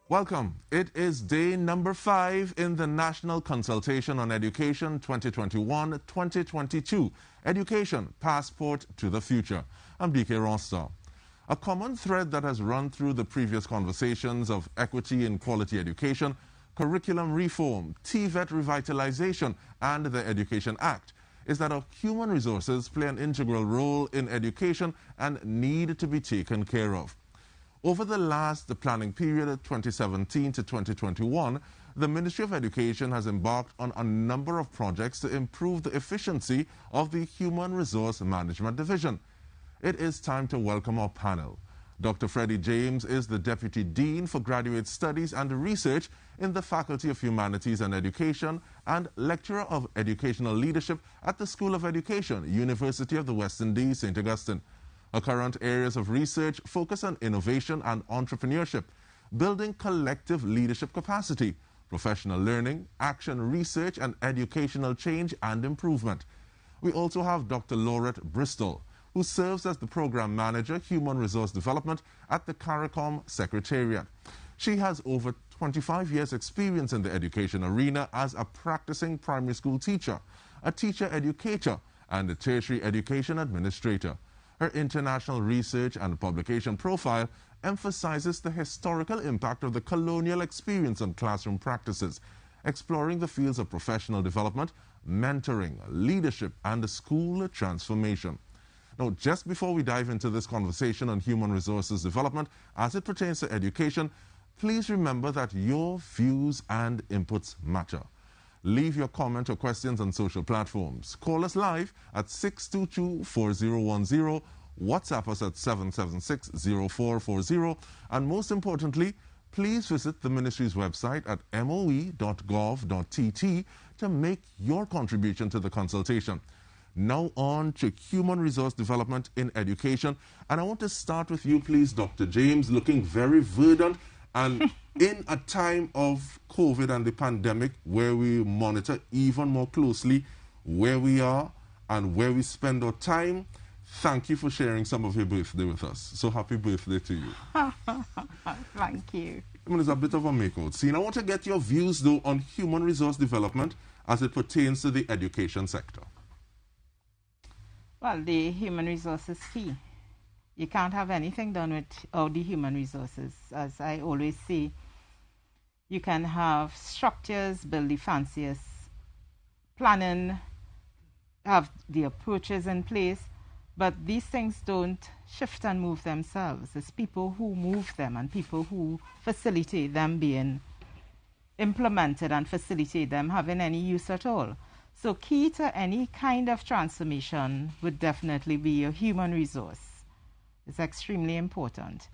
Welcome. It is day number 5 in the National Consultation on Education 2021-2022. Education, Passport to the Future. I'm BK Roster. A common thread that has run through the previous conversations of equity in quality education, curriculum reform, TVET revitalization, and the Education Act is that our human resources play an integral role in education and need to be taken care of. Over the planning period of 2017 to 2021, the Ministry of Education has embarked on a number of projects to improve the efficiency of the Human Resource Management Division. It is time to welcome our panel. Dr. Freddie James is the Deputy Dean for Graduate Studies and Research in the Faculty of Humanities and Education and Lecturer of Educational Leadership at the School of Education, University of the West Indies, St. Augustine. Her current areas of research focus on innovation and entrepreneurship, building collective leadership capacity, professional learning, action research, and educational change and improvement. We also have Dr. Laurette Bristol, who serves as the Program Manager, Human Resource Development at the CARICOM Secretariat. She has over 25 years' experience in the education arena as a practicing primary school teacher, a teacher educator, and a tertiary education administrator. Her international research and publication profile emphasizes the historical impact of the colonial experience on classroom practices, exploring the fields of professional development, mentoring, leadership, and school transformation. Now, just before we dive into this conversation on human resources development as it pertains to education, please remember that your views and inputs matter. Leave your comment or questions on social platforms. Call us live at 622-4010, WhatsApp us at 776-0440, and most importantly, please visit the Ministry's website at moe.gov.tt to make your contribution to the consultation. Now on to human resource development in education. And I want to start with you, please, Dr. James, looking very verdant. And in a time of COVID and the pandemic, where we monitor even more closely where we are and where we spend our time, thank you for sharing some of your birthday with us. So happy birthday to you. Thank you. I mean, it's a bit of a makeout scene. I want to get your views, though, on human resource development as it pertains to the education sector. Well, the human resources key. You can't have anything done without the human resources. As I always say, you can have structures, build the fanciest planning, have the approaches in place, but these things don't shift and move themselves. It's people who move them and people who facilitate them being implemented and facilitate them having any use at all. So key to any kind of transformation would definitely be a human resource. It's extremely important.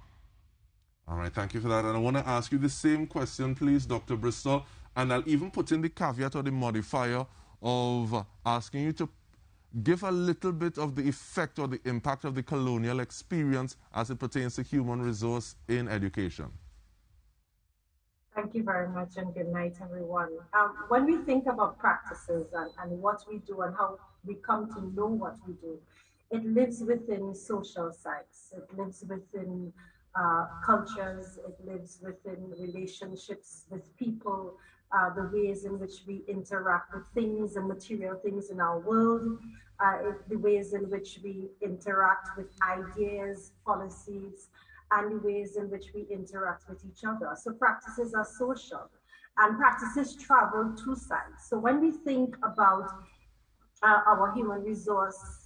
All right, thank you for that. And I want to ask you the same question, please, Dr. Bristol. And I'll even put in the caveat or the modifier of asking you to give a little bit of the effect or the impact of the colonial experience as it pertains to human resource in education. Thank you very much, and good night, everyone. When we think about practices and what we do and how we come to know what we do, it lives within social sites, it lives within cultures, it lives within relationships with people, the ways in which we interact with things and material things in our world, the ways in which we interact with ideas, policies, and the ways in which we interact with each other. So practices are social, and practices travel two sides. So when we think about our human resources,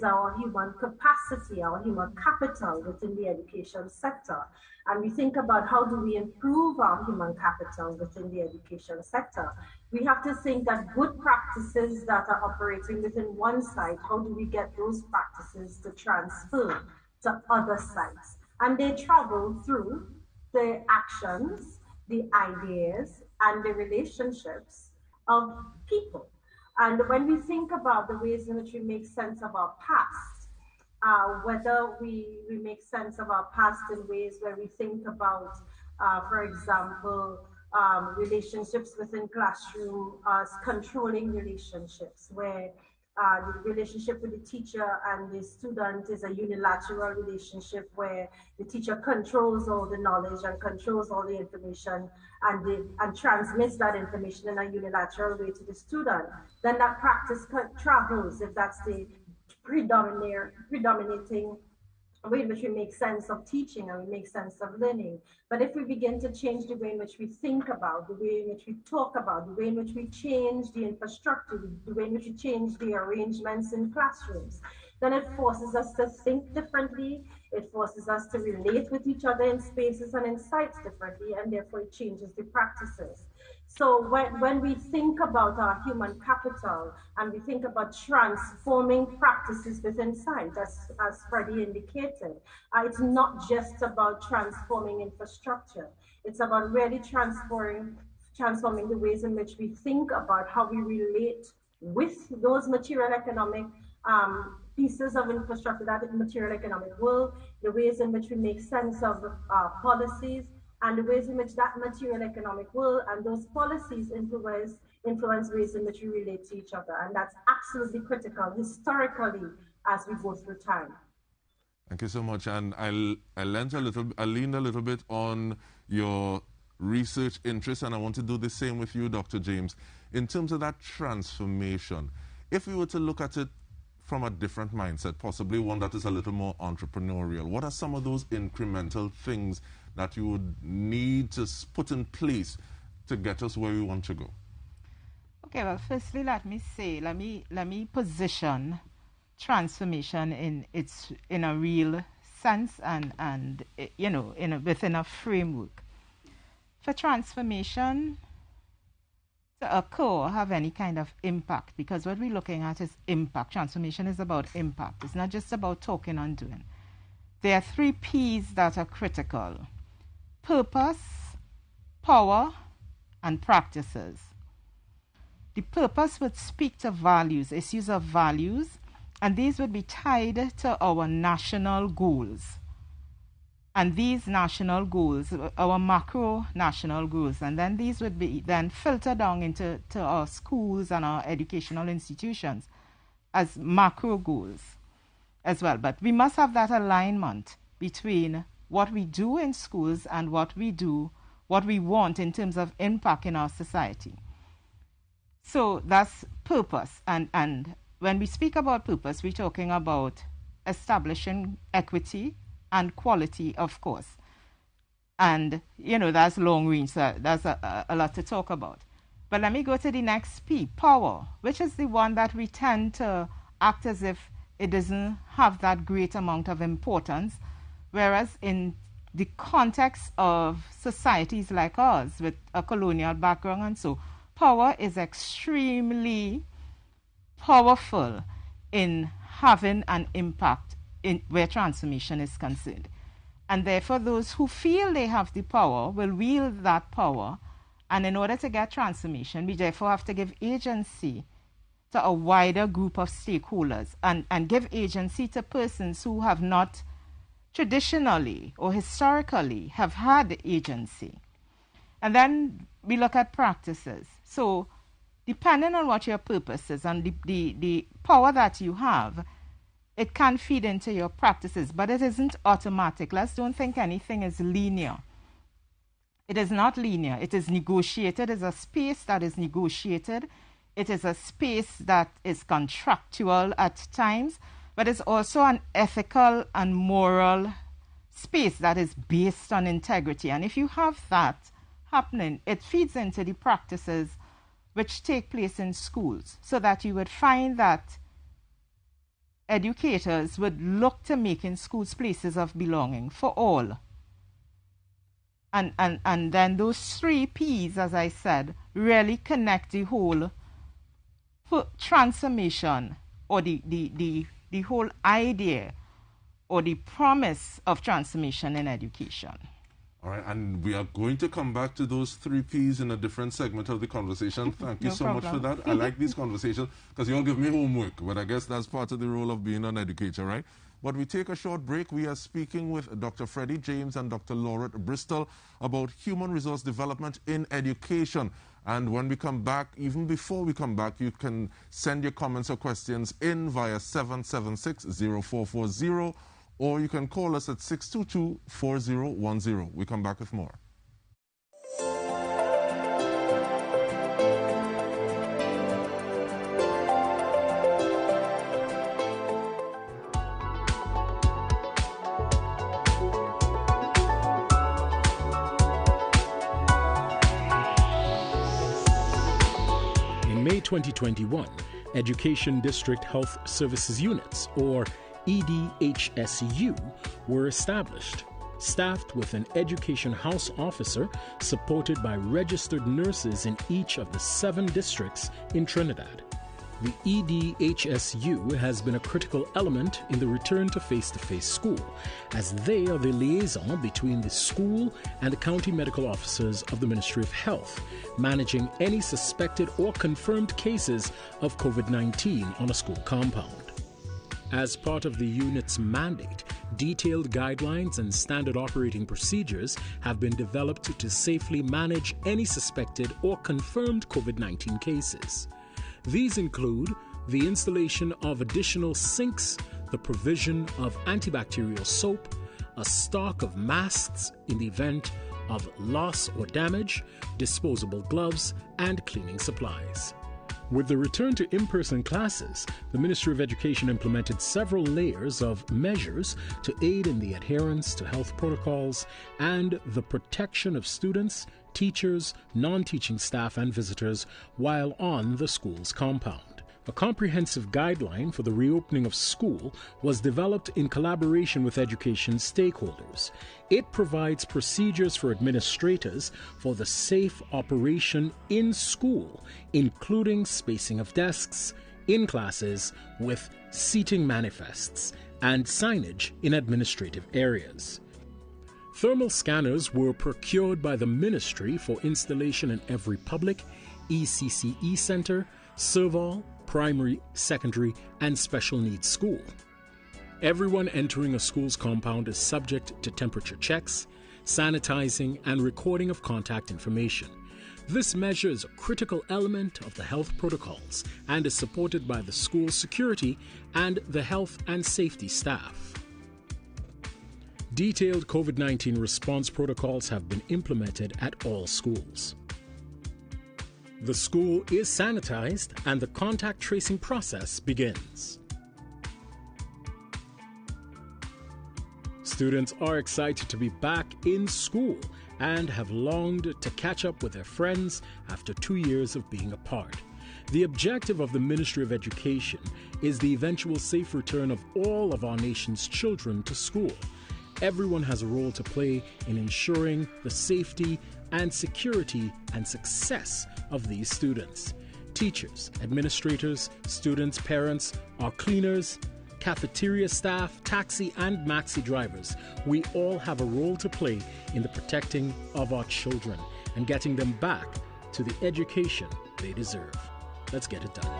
our human capacity, our human capital within the education sector, and we think about how do we improve our human capital within the education sector, we have to think that good practices that are operating within one site, how do we get those practices to transfer to other sites? And they travel through the actions, the ideas, and the relationships of people. And when we think about the ways in which we make sense of our past, whether we make sense of our past in ways where we think about, for example, relationships within classroom as controlling relationships, where The relationship with the teacher and the student is a unilateral relationship where the teacher controls all the knowledge and controls all the information and transmits that information in a unilateral way to the student. Then that practice travels, if that's the predominating way in which we make sense of teaching and we make sense of learning. But if we begin to change the way in which we think about, the way in which we talk about, the way in which we change the infrastructure, the way in which we change the arrangements in classrooms, then it forces us to think differently. It forces us to relate with each other in spaces and in sites differently, and therefore it changes the practices. So when we think about our human capital and we think about transforming practices within site, as Freddie indicated, it's not just about transforming infrastructure. It's about really transforming the ways in which we think about how we relate with those material economic pieces of infrastructure, that material economic world, the ways in which we make sense of policies, and the ways in which that material economic world and those policies influence ways in which we relate to each other. And that's absolutely critical historically as we go through time. Thank you so much. And I leaned a little bit on your research interest, and I want to do the same with you, Dr. James. In terms of that transformation, if we were to look at it from a different mindset, possibly one that is a little more entrepreneurial, what are some of those incremental things that you would need to put in place to get us where we want to go? Okay, well, firstly, let me position transformation in a real sense and within a framework. For transformation to occur or have any kind of impact, because what we're looking at is impact. Transformation is about impact. It's not just about talking and doing. There are 3 P's that are critical: purpose, power, and practices. The purpose would speak to values, issues of values, and these would be tied to our national goals. And these national goals, our macro national goals, and then these would be then filtered down into our schools and our educational institutions as macro goals as well. But we must have that alignment between what we do in schools and what we want in terms of impact in our society. So that's purpose. And when we speak about purpose, we're talking about establishing equity and quality, of course. And, that's long range, so that's a lot to talk about. But let me go to the next P, power, which is the one that we tend to act as if it doesn't have that great amount of importance, whereas in the context of societies like ours with a colonial background and so, power is extremely powerful in having an impact in where transformation is concerned. And therefore, those who feel they have the power will wield that power. And in order to get transformation, we therefore have to give agency to a wider group of stakeholders and give agency to persons who have not traditionally or historically have had agency. And then we look at practices. So depending on what your purpose is and the power that you have, it can feed into your practices, but it isn't automatic. Let's don't think anything is linear. It is not linear. It is negotiated. It's a space that is negotiated. It is a space that is contractual at times, but it's also an ethical and moral space that is based on integrity. And if you have that happening, it feeds into the practices which take place in schools, so that you would find that educators would look to making schools places of belonging for all. And then those 3 P's, as I said, really connect the whole transformation or the whole idea or the promise of transformation in education. All right, and we are going to come back to those 3 P's in a different segment of the conversation. Thank you so much for that. I like these conversations because you all give me homework, but I guess that's part of the role of being an educator, right? But we take a short break. We are speaking with Dr. Freddie James and Dr. Laurette Bristol about human resource development in education. And when we come back, even before we come back, you can send your comments or questions in via 776-0440, or you can call us at 622-4010. We come back with more. In May 2021, Education District Health Services Units, or EDHSU, were established, staffed with an education house officer supported by registered nurses in each of the 7 districts in Trinidad. The EDHSU has been a critical element in the return to face-to-face school, as they are the liaison between the school and the county medical officers of the Ministry of Health, managing any suspected or confirmed cases of COVID-19 on a school compound. As part of the unit's mandate, detailed guidelines and standard operating procedures have been developed to safely manage any suspected or confirmed COVID-19 cases. These include the installation of additional sinks, the provision of antibacterial soap, a stock of masks in the event of loss or damage, disposable gloves, and cleaning supplies. With the return to in-person classes, the Ministry of Education implemented several layers of measures to aid in the adherence to health protocols and the protection of students, teachers, non-teaching staff and visitors while on the school's compound. A comprehensive guideline for the reopening of school was developed in collaboration with education stakeholders. It provides procedures for administrators for the safe operation in school, including spacing of desks, in classes with seating manifests, and signage in administrative areas. Thermal scanners were procured by the ministry for installation in every public, ECCE center, serval, primary, secondary, and special needs school. Everyone entering a school's compound is subject to temperature checks, sanitizing, and recording of contact information. This measure is a critical element of the health protocols and is supported by the school security and the health and safety staff. Detailed COVID-19 response protocols have been implemented at all schools. The school is sanitized and the contact tracing process begins. Students are excited to be back in school and have longed to catch up with their friends after 2 years of being apart. The objective of the Ministry of Education is the eventual safe return of all of our nation's children to school. Everyone has a role to play in ensuring the safety and security and success of these students. Teachers, administrators, students, parents, our cleaners, cafeteria staff, taxi and maxi drivers. We all have a role to play in the protecting of our children and getting them back to the education they deserve. Let's get it done.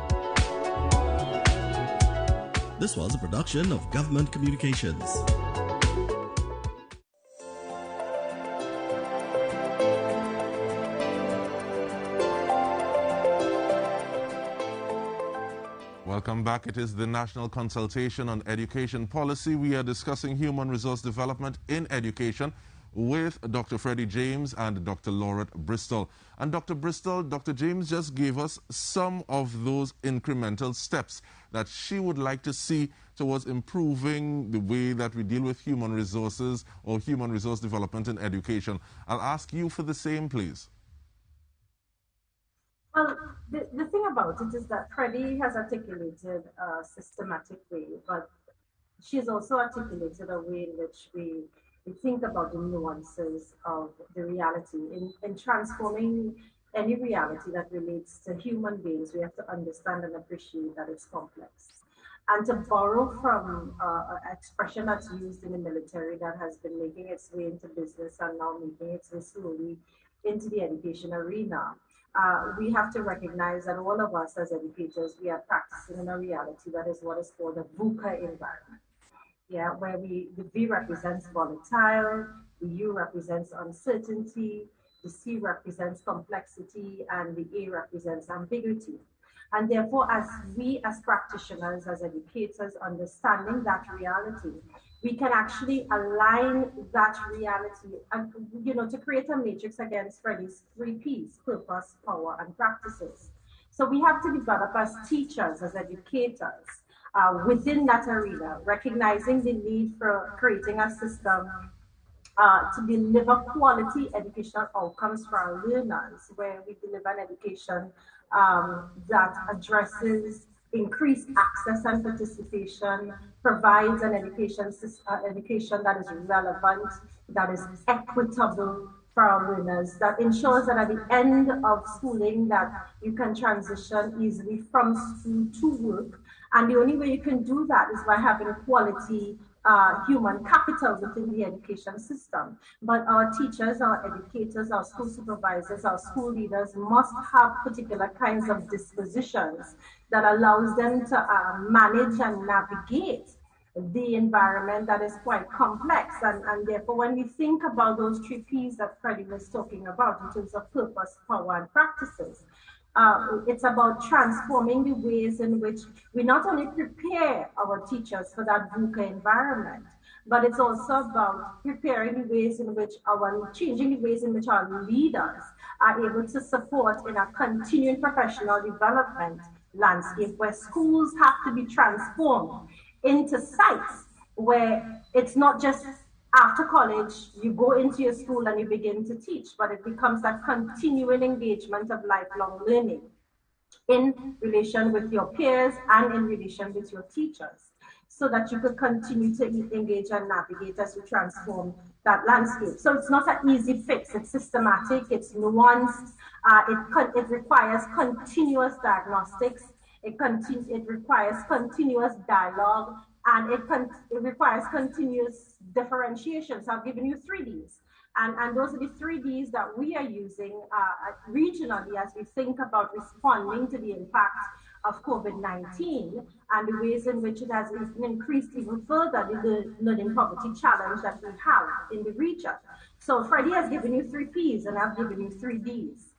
This was a production of Government Communications. Welcome back. It is the National Consultation on Education Policy. We are discussing human resource development in education with Dr. Freddie James and Dr. Laurette Bristol. And Dr. Bristol, Dr. James just gave us some of those incremental steps that she would like to see towards improving the way that we deal with human resources or human resource development in education. I'll ask you for the same, please. Well, the thing about it is that Freddie has articulated a systematic way, but she's also articulated a way in which we think about the nuances of the reality. In transforming any reality that relates to human beings, we have to understand and appreciate that it's complex. And to borrow from an expression that's used in the military that has been making its way into business and now making its way slowly into the education arena, we have to recognize that all of us as educators, we are practicing in a reality that is what is called a VUCA environment. yeah, where the V represents volatile, the U represents uncertainty, the C represents complexity, and the A represents ambiguity. And therefore, as we as practitioners, as educators, understanding that reality, we can actually align that reality and, to create a matrix against Freddie's three P's: purpose, power, and practices. So we have to develop as teachers, as educators, within that arena, recognizing the need for creating a system to deliver quality educational outcomes for our learners, where we deliver an education that addresses increased access and participation, provides an education that is relevant, that is equitable for our learners, that ensures that at the end of schooling that you can transition easily from school to work. And the only way you can do that is by having quality human capital within the education system. But our teachers, our educators, our school supervisors, our school leaders must have particular kinds of dispositions that allows them to manage and navigate the environment that is quite complex. And therefore, when we think about those three P's that Freddie was talking about in terms of purpose, power, and practices, it's about transforming the ways in which we not only prepare our teachers for that VUCA environment, but it's also about preparing the ways in which changing the ways in which our leaders are able to support in a continuing professional development landscape where schools have to be transformed into sites where it's not just after college, you go into your school and you begin to teach, but it becomes that continuing engagement of lifelong learning in relation with your peers and in relation with your teachers, so that you could continue to engage and navigate as you transform that landscape. So it's not an easy fix, it's systematic, it's nuanced, it requires continuous diagnostics, it requires continuous dialogue, and it requires continuous differentiation. So I've given you 3Ds. And those are the 3Ds that we are using regionally as we think about responding to the impact of COVID-19 and the ways in which it has increased even further the learning poverty challenge that we have in the region. So Freddie has given you 3Ps and I've given you 3Ds.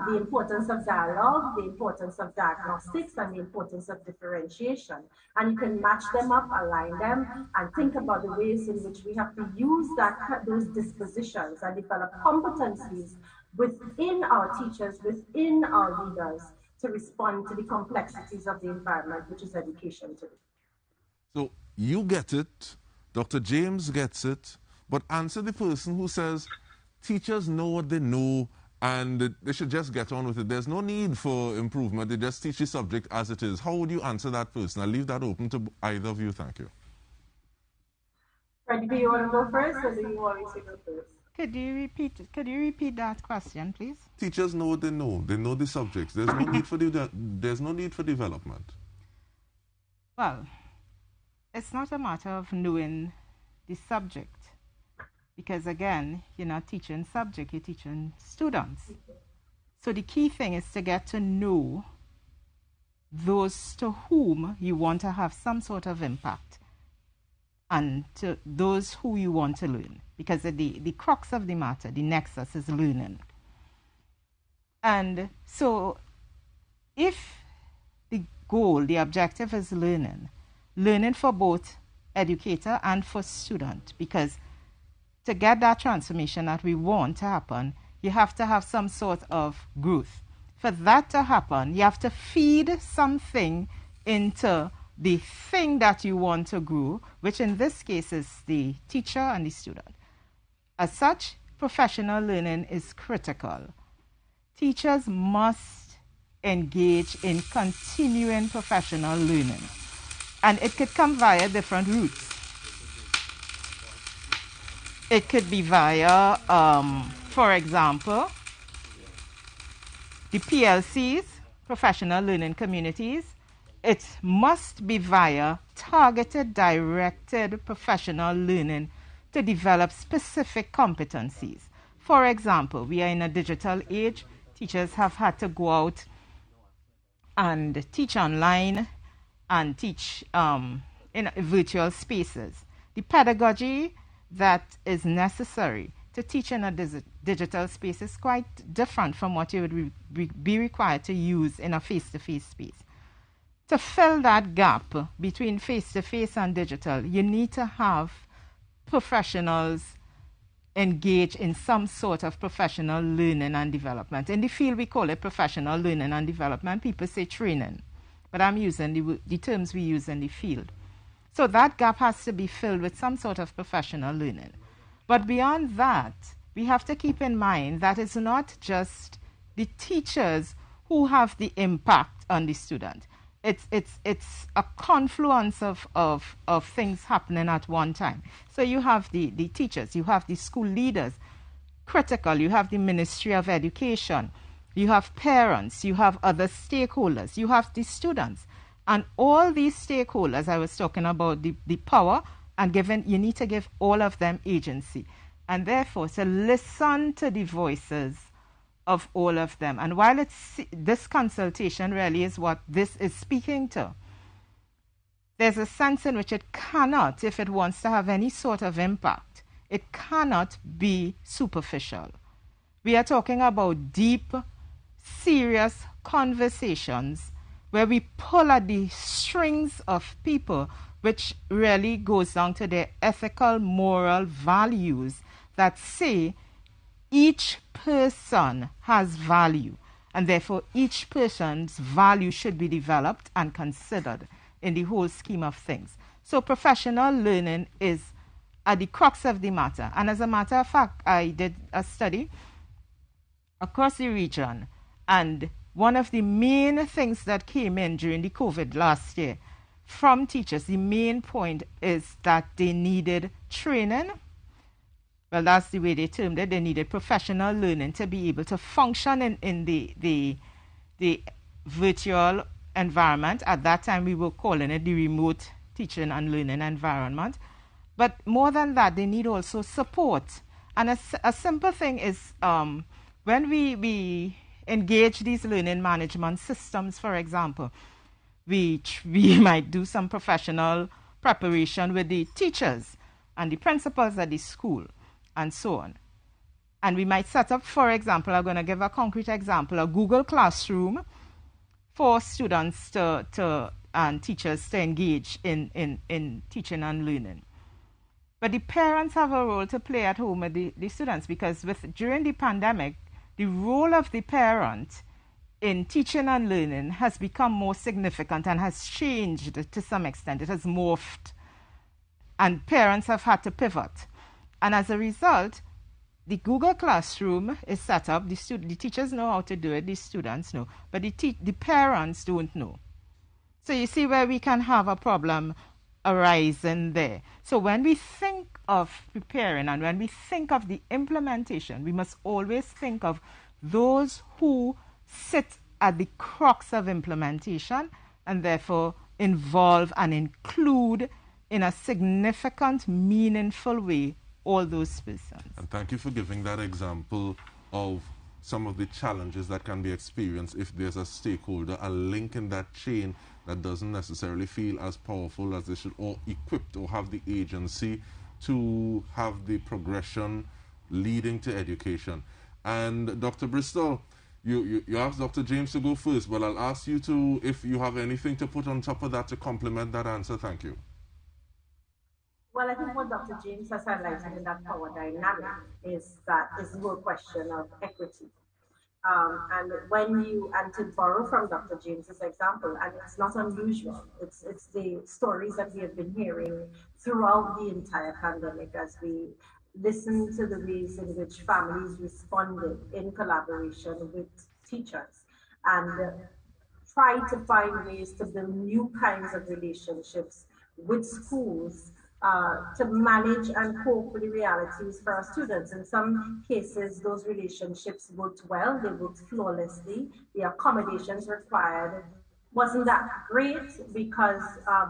The importance of dialogue, the importance of diagnostics, and the importance of differentiation. And you can match them up, align them, and think about the ways in which we have to use those dispositions and develop competencies within our teachers, within our leaders, to respond to the complexities of the environment, which is education today. So you get it, Dr. James gets it, but answer the person who says teachers know what they know and they should just get on with it. There's no need for improvement. They just teach the subject as it is. How would you answer that person? I'll leave that open to either of you. Thank you. Freddie, do you want to go first or do you want me to go first? Could you repeat that question, please? Teachers know what they know. They know the subjects. There's no need for development. Well, it's not a matter of knowing the subject. Because again, you're not teaching subject, you're teaching students. So the key thing is to get to know those to whom you want to have some sort of impact and to those who you want to learn. Because the crux of the matter, the nexus, is learning. And so if the goal, the objective is learning for both educator and for student, because to get that transformation that we want to happen, you have to have some sort of growth. For that to happen, you have to feed something into the thing that you want to grow, which in this case is the teacher and the student. As such, professional learning is critical. Teachers must engage in continuing professional learning, and it could come via different routes. It could be via, for example, the PLCs, professional learning communities. It must be via targeted, directed professional learning to develop specific competencies. For example, we are in a digital age. Teachers have had to go out and teach online and teach in virtual spaces. the pedagogy that is necessary to teach in a digital space is quite different from what you would be required to use in a face-to-face space. To fill that gap between face-to-face and digital, you need to have professionals engage in some sort of professional learning and development. In the field, we call it professional learning and development. People say training, but I'm using the terms we use in the field. So that gap has to be filled with some sort of professional learning. But beyond that, we have to keep in mind that it's not just the teachers who have the impact on the student. It's a confluence of things happening at one time. So you have the teachers, you have the school leaders, critical, you have the Ministry of Education, you have parents, you have other stakeholders, you have the students. And all these stakeholders, I was talking about the power, and you need to give all of them agency. And therefore, to listen to the voices of all of them. And while this consultation really is what this is speaking to, there's a sense in which it cannot, if it wants to have any sort of impact, it cannot be superficial. We are talking about deep, serious conversations where we pull at the strings of people, which really goes down to their ethical, moral values that say each person has value, and therefore each person's value should be developed and considered in the whole scheme of things. So professional learning is at the crux of the matter. And as a matter of fact, I did a study across the region, and one of the main things that came in during the COVID last year from teachers, the main point is that they needed training. Well, that's the way they termed it. They needed professional learning to be able to function in the virtual environment. At that time, we were calling it the remote teaching and learning environment. But more than that, they need also support. And a simple thing is when we engage these learning management systems, for example, we might do some professional preparation with the teachers and the principals at the school, and so on. And we might set up, for example, I'm going to give a concrete example, a Google Classroom for students and teachers to engage in teaching and learning. But the parents have a role to play at home with the students, because during the pandemic, the role of the parent in teaching and learning has become more significant and has changed to some extent. It has morphed, and parents have had to pivot. And as a result, the Google Classroom is set up. The teachers know how to do it, the students know, but the parents don't know. So you see where we can have a problem arising there. So when we think of preparing and when we think of the implementation, we must always think of those who sit at the crux of implementation and therefore involve and include in a significant, meaningful way all those persons. And thank you for giving that example of some of the challenges that can be experienced if there's a stakeholder, a link in that chain that doesn't necessarily feel as powerful as they should, or equipped or have the agency to have the progression leading to education. And Dr. Bristol, you asked Dr. James to go first, but I'll ask you to, if you have anything to put on top of that to complement that answer. Thank you. Well, I think what Dr. James has highlighted in that power dynamic is the whole question of equity. And to borrow from Dr. James's example, and it's not unusual, it's the stories that we have been hearing throughout the entire pandemic as we listen to the ways in which families responded in collaboration with teachers and try to find ways to build new kinds of relationships with schools to manage and cope with the realities for our students. In some cases, those relationships worked well, they worked flawlessly. The accommodations required wasn't that great because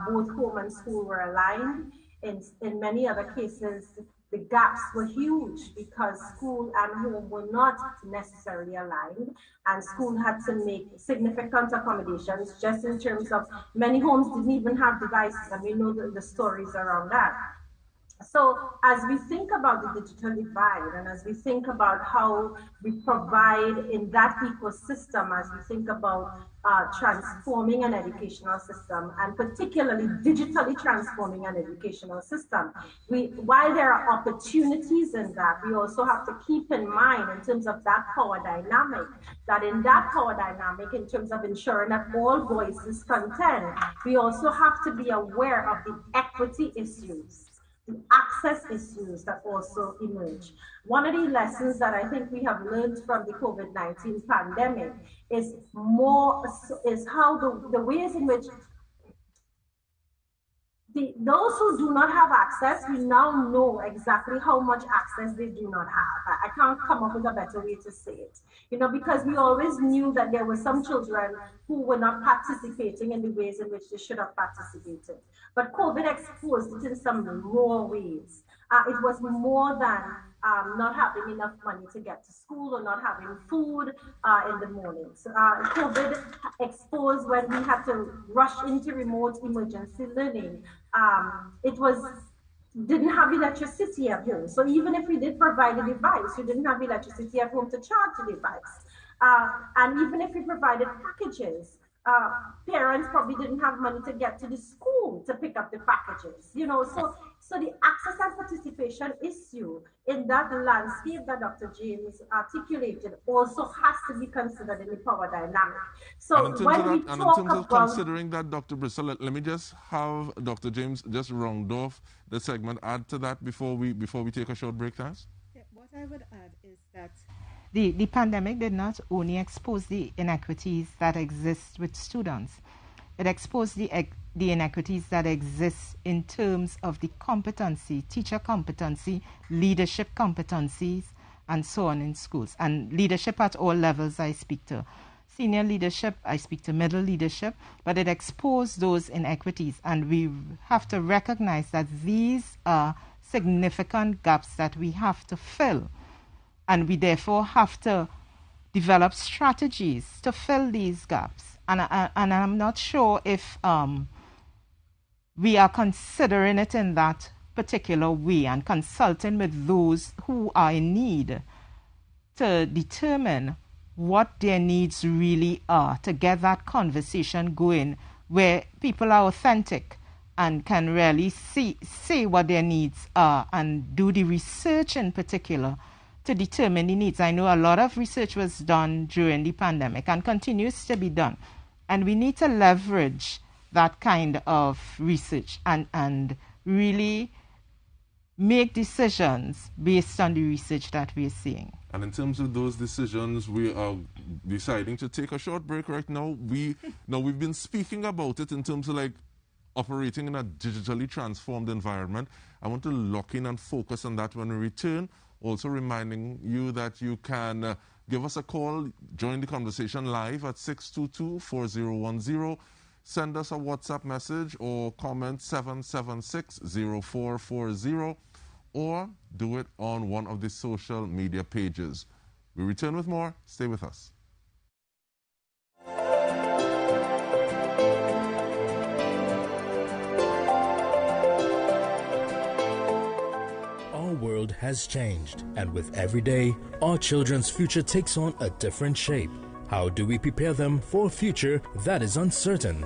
both home and school were aligned. In many other cases, the gaps were huge because school and home were not necessarily aligned, and school had to make significant accommodations just in terms of many homes didn't even have devices, and we know the stories around that. So as we think about the digital divide and as we think about how we provide in that ecosystem, as we think about transforming an educational system and particularly digitally transforming an educational system, while there are opportunities in that, we also have to keep in mind in terms of that power dynamic, that in that power dynamic, in terms of ensuring that all voices contend, we also have to be aware of the equity issues, the access issues that also emerge. One of the lessons that I think we have learned from the COVID-19 pandemic is how the ways in which those who do not have access, we now know exactly how much access they do not have. I can't come up with a better way to say it. Because we always knew that there were some children who were not participating in the ways in which they should have participated. But COVID exposed it in some raw ways. It was more than not having enough money to get to school or not having food in the morning. So COVID exposed when we had to rush into remote emergency learning. Didn't have electricity at home. So even if we did provide a device, we didn't have electricity at home to charge the device. And even if we provided packages, parents probably didn't have money to get to the school to pick up the packages. So the access and participation issue in that landscape that Dr. James articulated also has to be considered in the power dynamic. So in terms of considering that, Dr. Bristol, let me just have Dr. James just round off the segment, add to that before we take a short break, thanks. Yeah, what I would add is that the pandemic did not only expose the inequities that exist with students, it exposed the inequities that exist in terms of the competency, teacher competency, leadership competencies, and so on in schools. And leadership at all levels, I speak to senior leadership, I speak to middle leadership, but it exposed those inequities. And we have to recognize that these are significant gaps that we have to fill. And we therefore have to develop strategies to fill these gaps. And I'm not sure if we are considering it in that particular way and consulting with those who are in need to determine what their needs really are, to get that conversation going where people are authentic and can really say what their needs are and do the research in particular to determine the needs. I know a lot of research was done during the pandemic and continues to be done. And we need to leverage that kind of research and really make decisions based on the research that we're seeing. And in terms of those decisions, we are deciding to take a short break right now. We've been speaking about it in terms of like operating in a digitally transformed environment. I want to lock in and focus on that when we return. Also reminding you that you can give us a call, join the conversation live at 622-4010. Send us a WhatsApp message or comment 776-0440, or do it on one of the social media pages. We return with more. Stay with us. Our world has changed, and with every day, our children's future takes on a different shape. How do we prepare them for a future that is uncertain?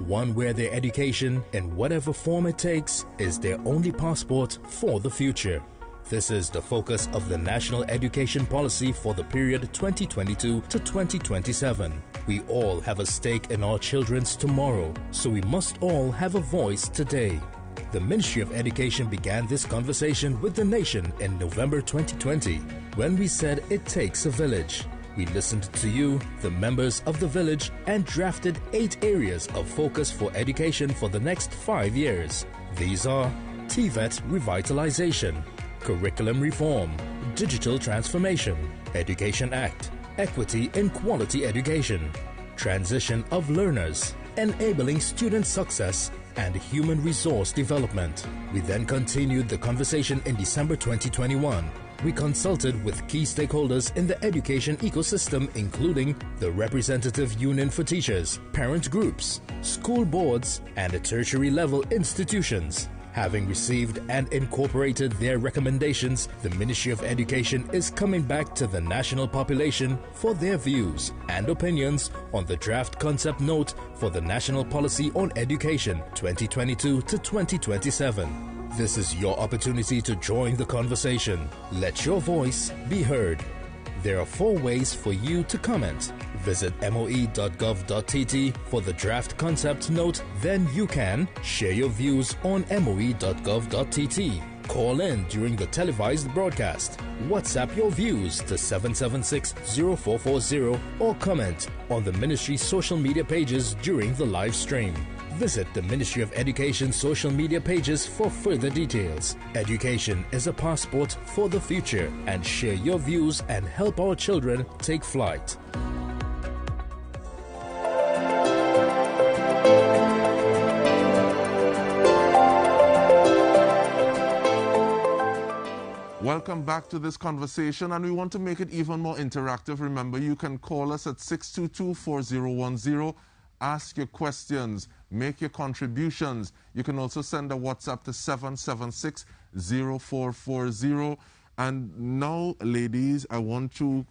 One where their education, in whatever form it takes, is their only passport for the future. This is the focus of the National Education Policy for the period 2022 to 2027. We all have a stake in our children's tomorrow, so we must all have a voice today. The Ministry of Education began this conversation with the nation in November 2020, when we said it takes a village. We listened to you, the members of the village, and drafted 8 areas of focus for education for the next 5 years. These are TVET revitalization, curriculum reform, digital transformation, Education Act, equity in quality education, transition of learners, enabling student success, and human resource development. We then continued the conversation in December 2021. We consulted with key stakeholders in the education ecosystem, including the Representative Union for Teachers, parent groups, school boards, and tertiary level institutions. Having received and incorporated their recommendations, the Ministry of Education is coming back to the national population for their views and opinions on the draft concept note for the National Policy on Education 2022 to 2027. This is your opportunity to join the conversation. Let your voice be heard. There are 4 ways for you to comment. Visit moe.gov.tt for the draft concept note. Then you can share your views on moe.gov.tt. Call in during the televised broadcast. WhatsApp your views to 776-0440 or comment on the ministry's social media pages during the live stream. Visit the Ministry of Education social media pages for further details. Education is a passport for the future, and share your views and help our children take flight. Welcome back to this conversation, and we want to make it even more interactive. Remember, you can call us at 622-4010. Ask your questions, make your contributions. You can also send a WhatsApp to 776-0440. And now, ladies, I want to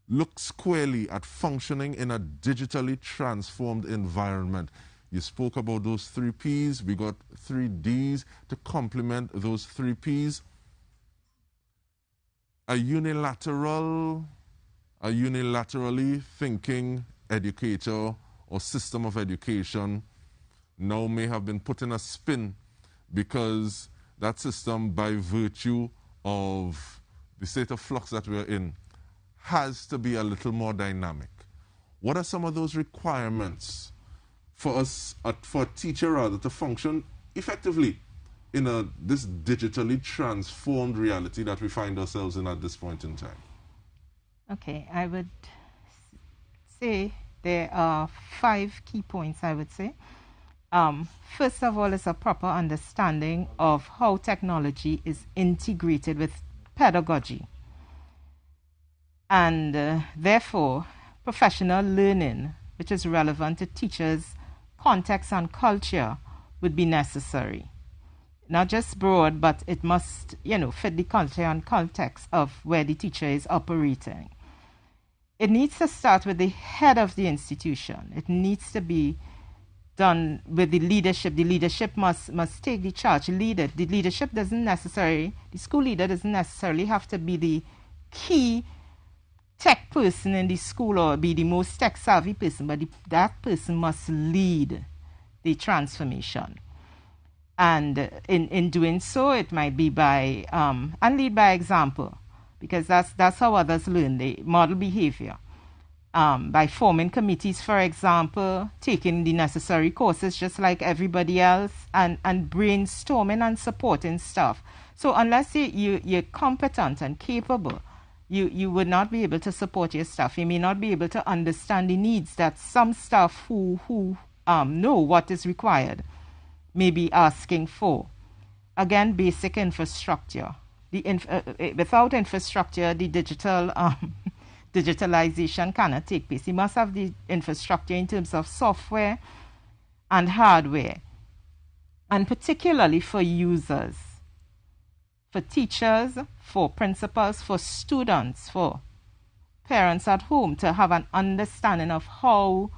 look squarely at functioning in a digitally transformed environment. You spoke about those 3 Ps. We got 3 Ds to complement those 3 Ps. A unilaterally thinking educator or system of education now may have been put in a spin because that system, by virtue of the state of flux that we're in, has to be a little more dynamic. What are some of those requirements for us, for a teacher rather, to function effectively in this digitally transformed reality that we find ourselves in at this point in time? Okay, I would say there are 5 key points, I would say. First of all, is a proper understanding of how technology is integrated with pedagogy. And therefore, professional learning, which is relevant to teachers' context and culture, would be necessary. Not just broad, but it must, fit the culture and context of where the teacher is operating. It needs to start with the head of the institution. It needs to be done with the leadership. The leadership must take the charge, lead it. The leadership the school leader doesn't necessarily have to be the key tech person in the school or be the most tech savvy person, but that person must lead the transformation. And in doing so, it might be by, and lead by example, because that's how others learn. They model behavior. By forming committees, for example, taking the necessary courses just like everybody else, and brainstorming and supporting staff. So unless you're competent and capable, you would not be able to support your staff. You may not be able to understand the needs that some staff who know what is required may be asking for. Again, basic infrastructure. Without infrastructure, the digitalization cannot take place. You must have the infrastructure in terms of software and hardware, and particularly for users, for teachers, for principals, for students, for parents at home, to have an understanding of how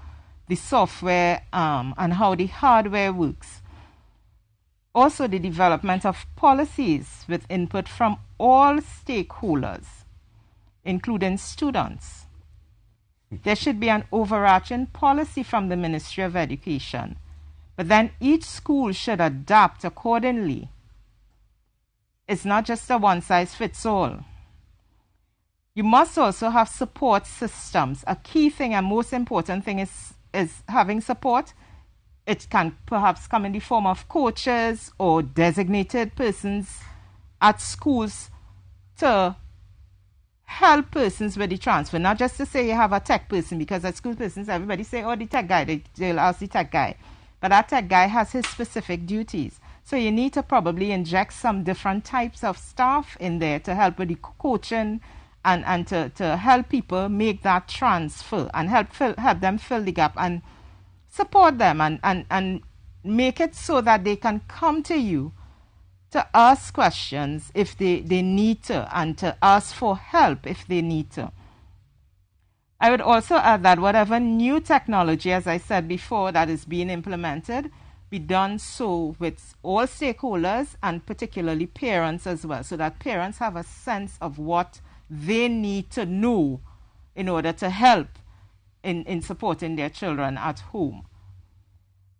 the software and how the hardware works. Also, the development of policies with input from all stakeholders, including students. There should be an overarching policy from the Ministry of Education, but then each school should adapt accordingly. It's not just a one-size-fits-all. You must also have support systems. A key thing and most important thing is having support. It can perhaps come in the form of coaches or designated persons at schools to help persons with the transfer. Not just to say you have a tech person, because at school persons, everybody say, oh, the tech guy, they'll ask the tech guy. But that tech guy has his specific duties. So you need to probably inject some different types of staff in there to help with the coaching and to help people make that transfer and help them fill the gap and support them and make it so that they can come to you to ask questions if they need to, and to ask for help if they need to. I would also add that whatever new technology, as I said before, that is being implemented, be done so with all stakeholders and particularly parents as well, so that parents have a sense of what they need to know in order to help in supporting their children at home.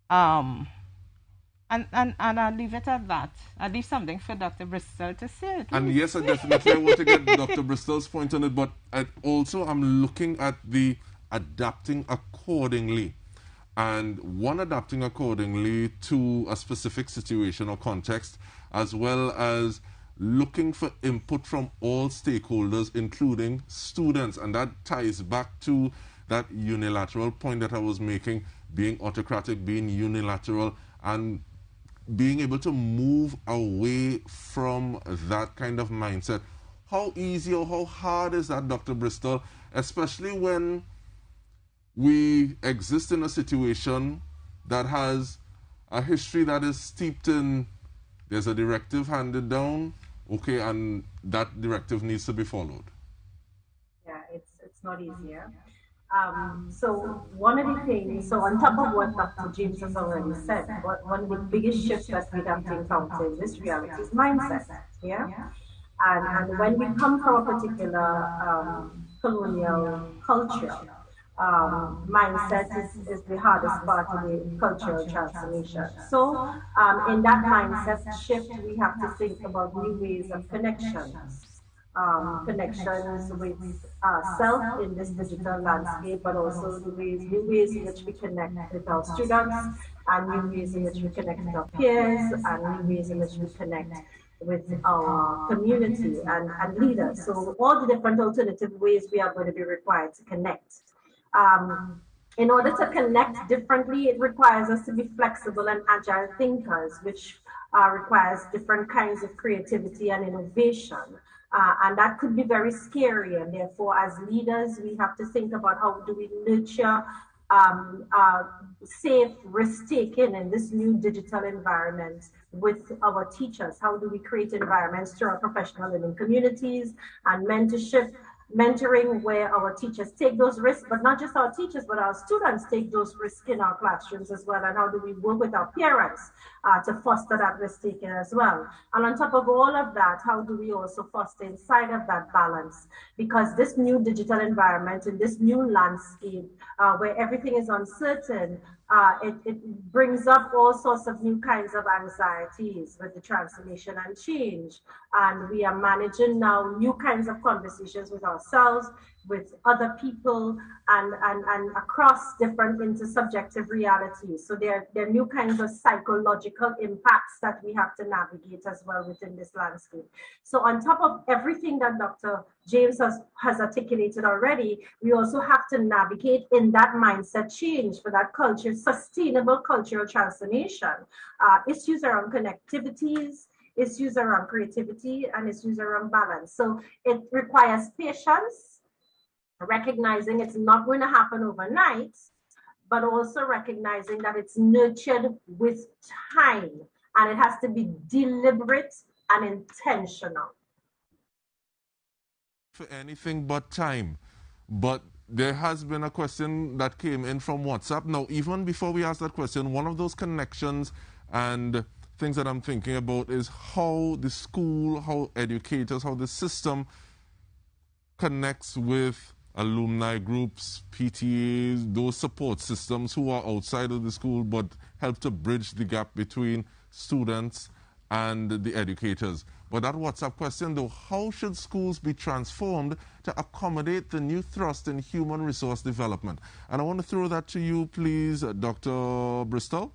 And I'll leave it at that. I'll leave something for Dr. Bristol to say. And yes, I want to get Dr. Bristol's point on it, but I'm looking at the adapting accordingly. And one, adapting accordingly to a specific situation or context, as well as looking for input from all stakeholders, including students. And that ties back to that unilateral point that I was making, being autocratic, being unilateral, and being able to move away from that kind of mindset. How easy or how hard is that, Dr. Bristol, especially when we exist in a situation that has a history that is steeped in, there's a directive handed down, okay, and that directive needs to be followed? Yeah, it's not easier. So one of the things, so on top of what Dr. James has already said, one of the biggest shifts that we have to encounter in this reality is mindset. Yeah, and when we come from a particular colonial culture, mindset is the hardest part of the cultural transformation. So in that mindset shift, we have to think about new ways of connections. Connections with self in this digital landscape, but also new ways in which we connect with our students, and new ways in which we connect with our peers, and new ways in which we connect with our community and leaders. So all the different alternative ways we are going to be required to connect. In order to connect differently, it requires us to be flexible and agile thinkers, which requires different kinds of creativity and innovation. And that could be very scary. And therefore, as leaders, we have to think about how do we nurture safe risk-taking in this new digital environment with our teachers. How do we create environments through our professional learning communities and mentoring, where our teachers take those risks, but not just our teachers, but our students take those risks in our classrooms as well. And how do we work with our parents to foster that risk taking as well? And on top of all of that, how do we also foster inside of that balance? Because this new digital environment and this new landscape where everything is uncertain, it brings up all sorts of new kinds of anxieties with the transformation and change. And we are managing now new kinds of conversations with ourselves, with other people, and across different intersubjective realities. So there are new kinds of psychological impacts that we have to navigate as well within this landscape. So on top of everything that Dr. James has articulated already, we also have to navigate in that mindset change for that sustainable cultural transformation. Issues around connectivities, issues around creativity, and issues around balance. So it requires patience, recognizing it's not going to happen overnight, but also recognizing that it's nurtured with time, and it has to be deliberate and intentional. For anything but time. But there has been a question that came in from WhatsApp. Now, even before we ask that question, one of those connections and things that I'm thinking about is how the school, how educators, how the system connects with alumni groups, PTAs, those support systems who are outside of the school but help to bridge the gap between students and the educators. But that WhatsApp question, though, how should schools be transformed to accommodate the new thrust in human resource development? And I want to throw that to you, please, Dr. Bristol.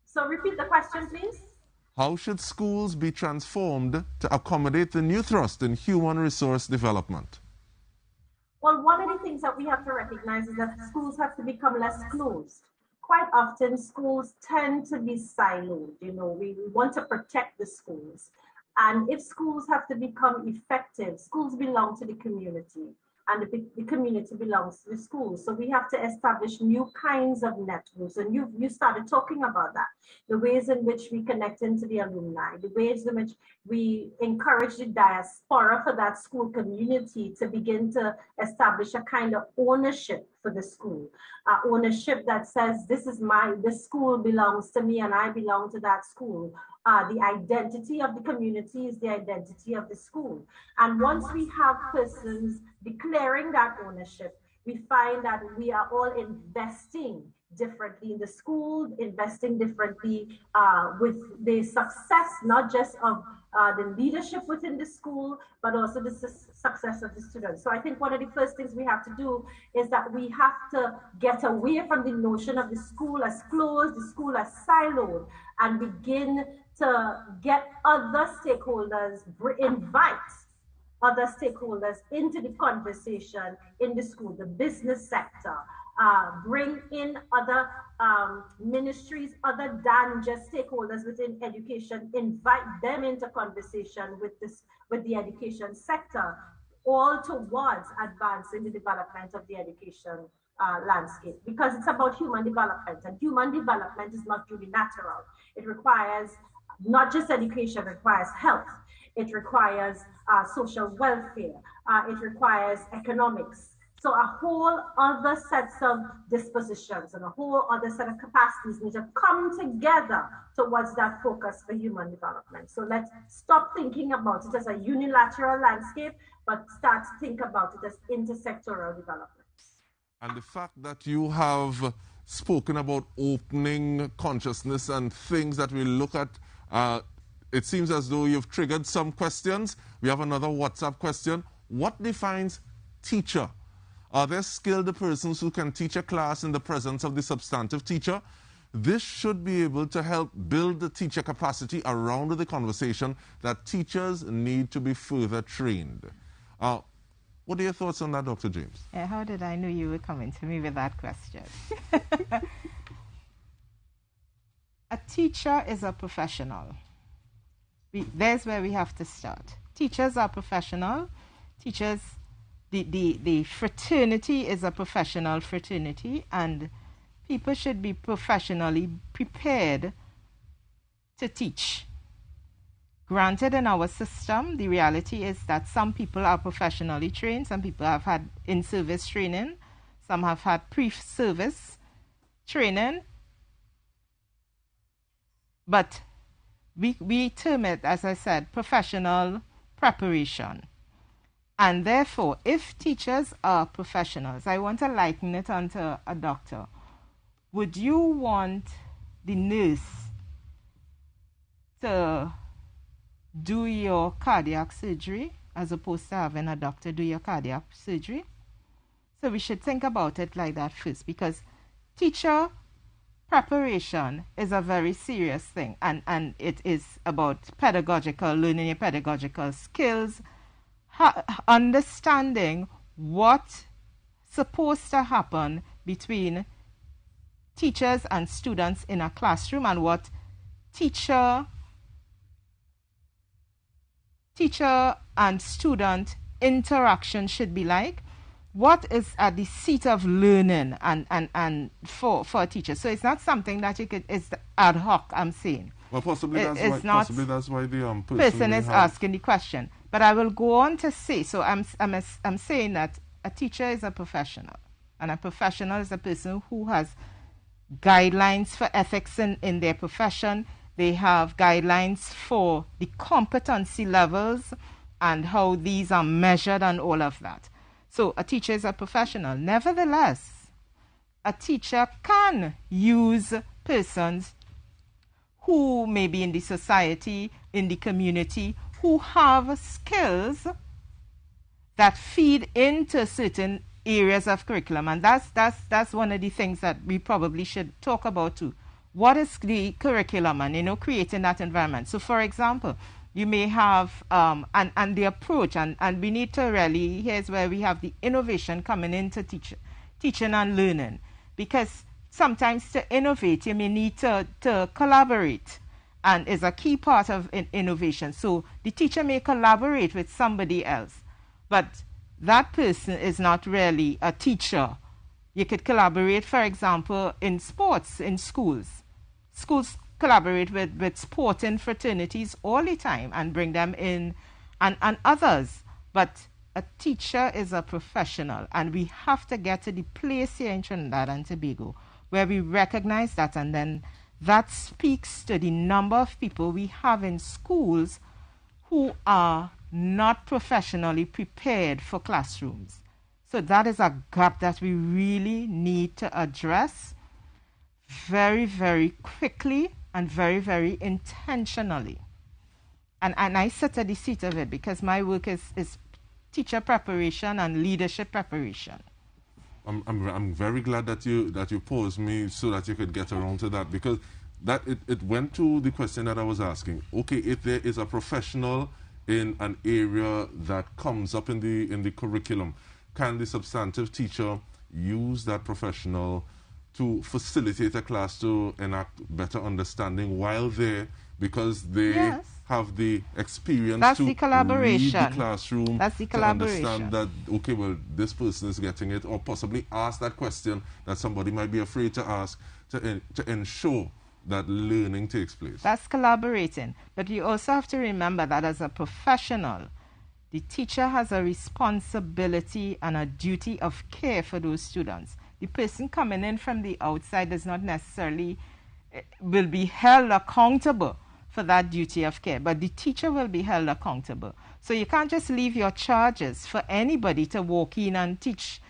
So repeat the question, please. How should schools be transformed to accommodate the new thrust in human resource development? Well, one of the things that we have to recognize is that schools have to become less closed. Quite often, schools tend to be siloed. You know, we want to protect the schools. And if schools have to become effective, schools belong to the community. and the community belongs to the school. So we have to establish new kinds of networks. And you started talking about that, the ways in which we connect into the alumni, the ways in which we encourage the diaspora for that school community to begin to establish a kind of ownership for the school, ownership that says, this school belongs to me and I belong to that school. The identity of the community is the identity of the school. And once we have persons declaring that ownership, we find that we are all investing differently in the school, investing differently with the success, not just of the leadership within the school, but also the success of the students. So I think one of the first things we have to do is that we have to get away from the notion of the school as closed, the school as siloed, and begin to get other stakeholders, invite other stakeholders into the conversation in the school, the business sector, bring in other ministries other than just stakeholders within education, invite them into conversation with the education sector, all towards advancing the development of the education landscape, because it's about human development, and human development is not unilateral. It requires not just education, it requires health, it requires social welfare, it requires economics. So a whole other sets of dispositions and a whole other set of capacities need to come together towards that focus for human development. So let's stop thinking about it as a unilateral landscape, but start to think about it as intersectoral development. And the fact that you have spoken about opening consciousness and things that we look at, it seems as though you've triggered some questions. We have another WhatsApp question. What defines teacher? Are there skilled persons who can teach a class in the presence of the substantive teacher? This should be able to help build the teacher capacity around the conversation that teachers need to be further trained. What are your thoughts on that, Dr. James? How did I know you were coming to me with that question? A teacher is a professional. There's where we have to start. Teachers are professional. Teachers, the fraternity is a professional fraternity, and people should be professionally prepared to teach. Granted, in our system, the reality is that some people are professionally trained, some people have had in-service training, some have had pre-service training, but we term it, as I said, professional preparation. And therefore, if teachers are professionals, I want to liken it onto a doctor. Would you want the nurse to do your cardiac surgery as opposed to having a doctor do your cardiac surgery? So we should think about it like that first, because teacher preparation is a very serious thing, and it is about learning your pedagogical skills, understanding what's supposed to happen between teachers and students in a classroom, and what teacher and student interaction should be like. What is at the seat of learning and for a teacher. So it's not something that it's ad hoc, I'm saying. Well, possibly that's why the person is asking the question. But I will go on to say, so I'm saying that a teacher is a professional, and a professional is a person who has guidelines for ethics in their profession. They have guidelines for the competency levels and how these are measured and all of that. So a teacher is a professional. Nevertheless, a teacher can use persons who may be in the society, in the community, who have skills that feed into certain areas of curriculum. And that's one of the things that we probably should talk about too. What is the curriculum and, creating that environment? So, for example, you may have, and the approach, and we need to really, here's where we have the innovation coming into teaching and learning. Because sometimes to innovate, you may need to collaborate, and is a key part of innovation. So the teacher may collaborate with somebody else, but that person is not really a teacher. You could collaborate, for example, in sports, in schools. Schools collaborate with sporting fraternities all the time and bring them in, and others. But a teacher is a professional, and we have to get to the place here in Trinidad and Tobago where we recognize that, and then that speaks to the number of people we have in schools who are not professionally prepared for classrooms. So that is a gap that we really need to address very, very quickly and very, very intentionally. And I sit at the seat of it because my work is teacher preparation and leadership preparation. I'm very glad that you posed me so that you could get around to that, because that it went to the question that I was asking. Okay, if there is a professional in an area that comes up in the curriculum, can the substantive teacher use that professional to facilitate a class to enact better understanding while there, because they have the experience to read the classroom, to understand that, okay, well, this person is getting it, or possibly ask that question that somebody might be afraid to ask to ensure that learning takes place. That's collaborating. But you also have to remember that as a professional, the teacher has a responsibility and a duty of care for those students. The person coming in from the outside does not necessarily will be held accountable for that duty of care, but the teacher will be held accountable. So you can't just leave your charges for anybody to walk in and teach,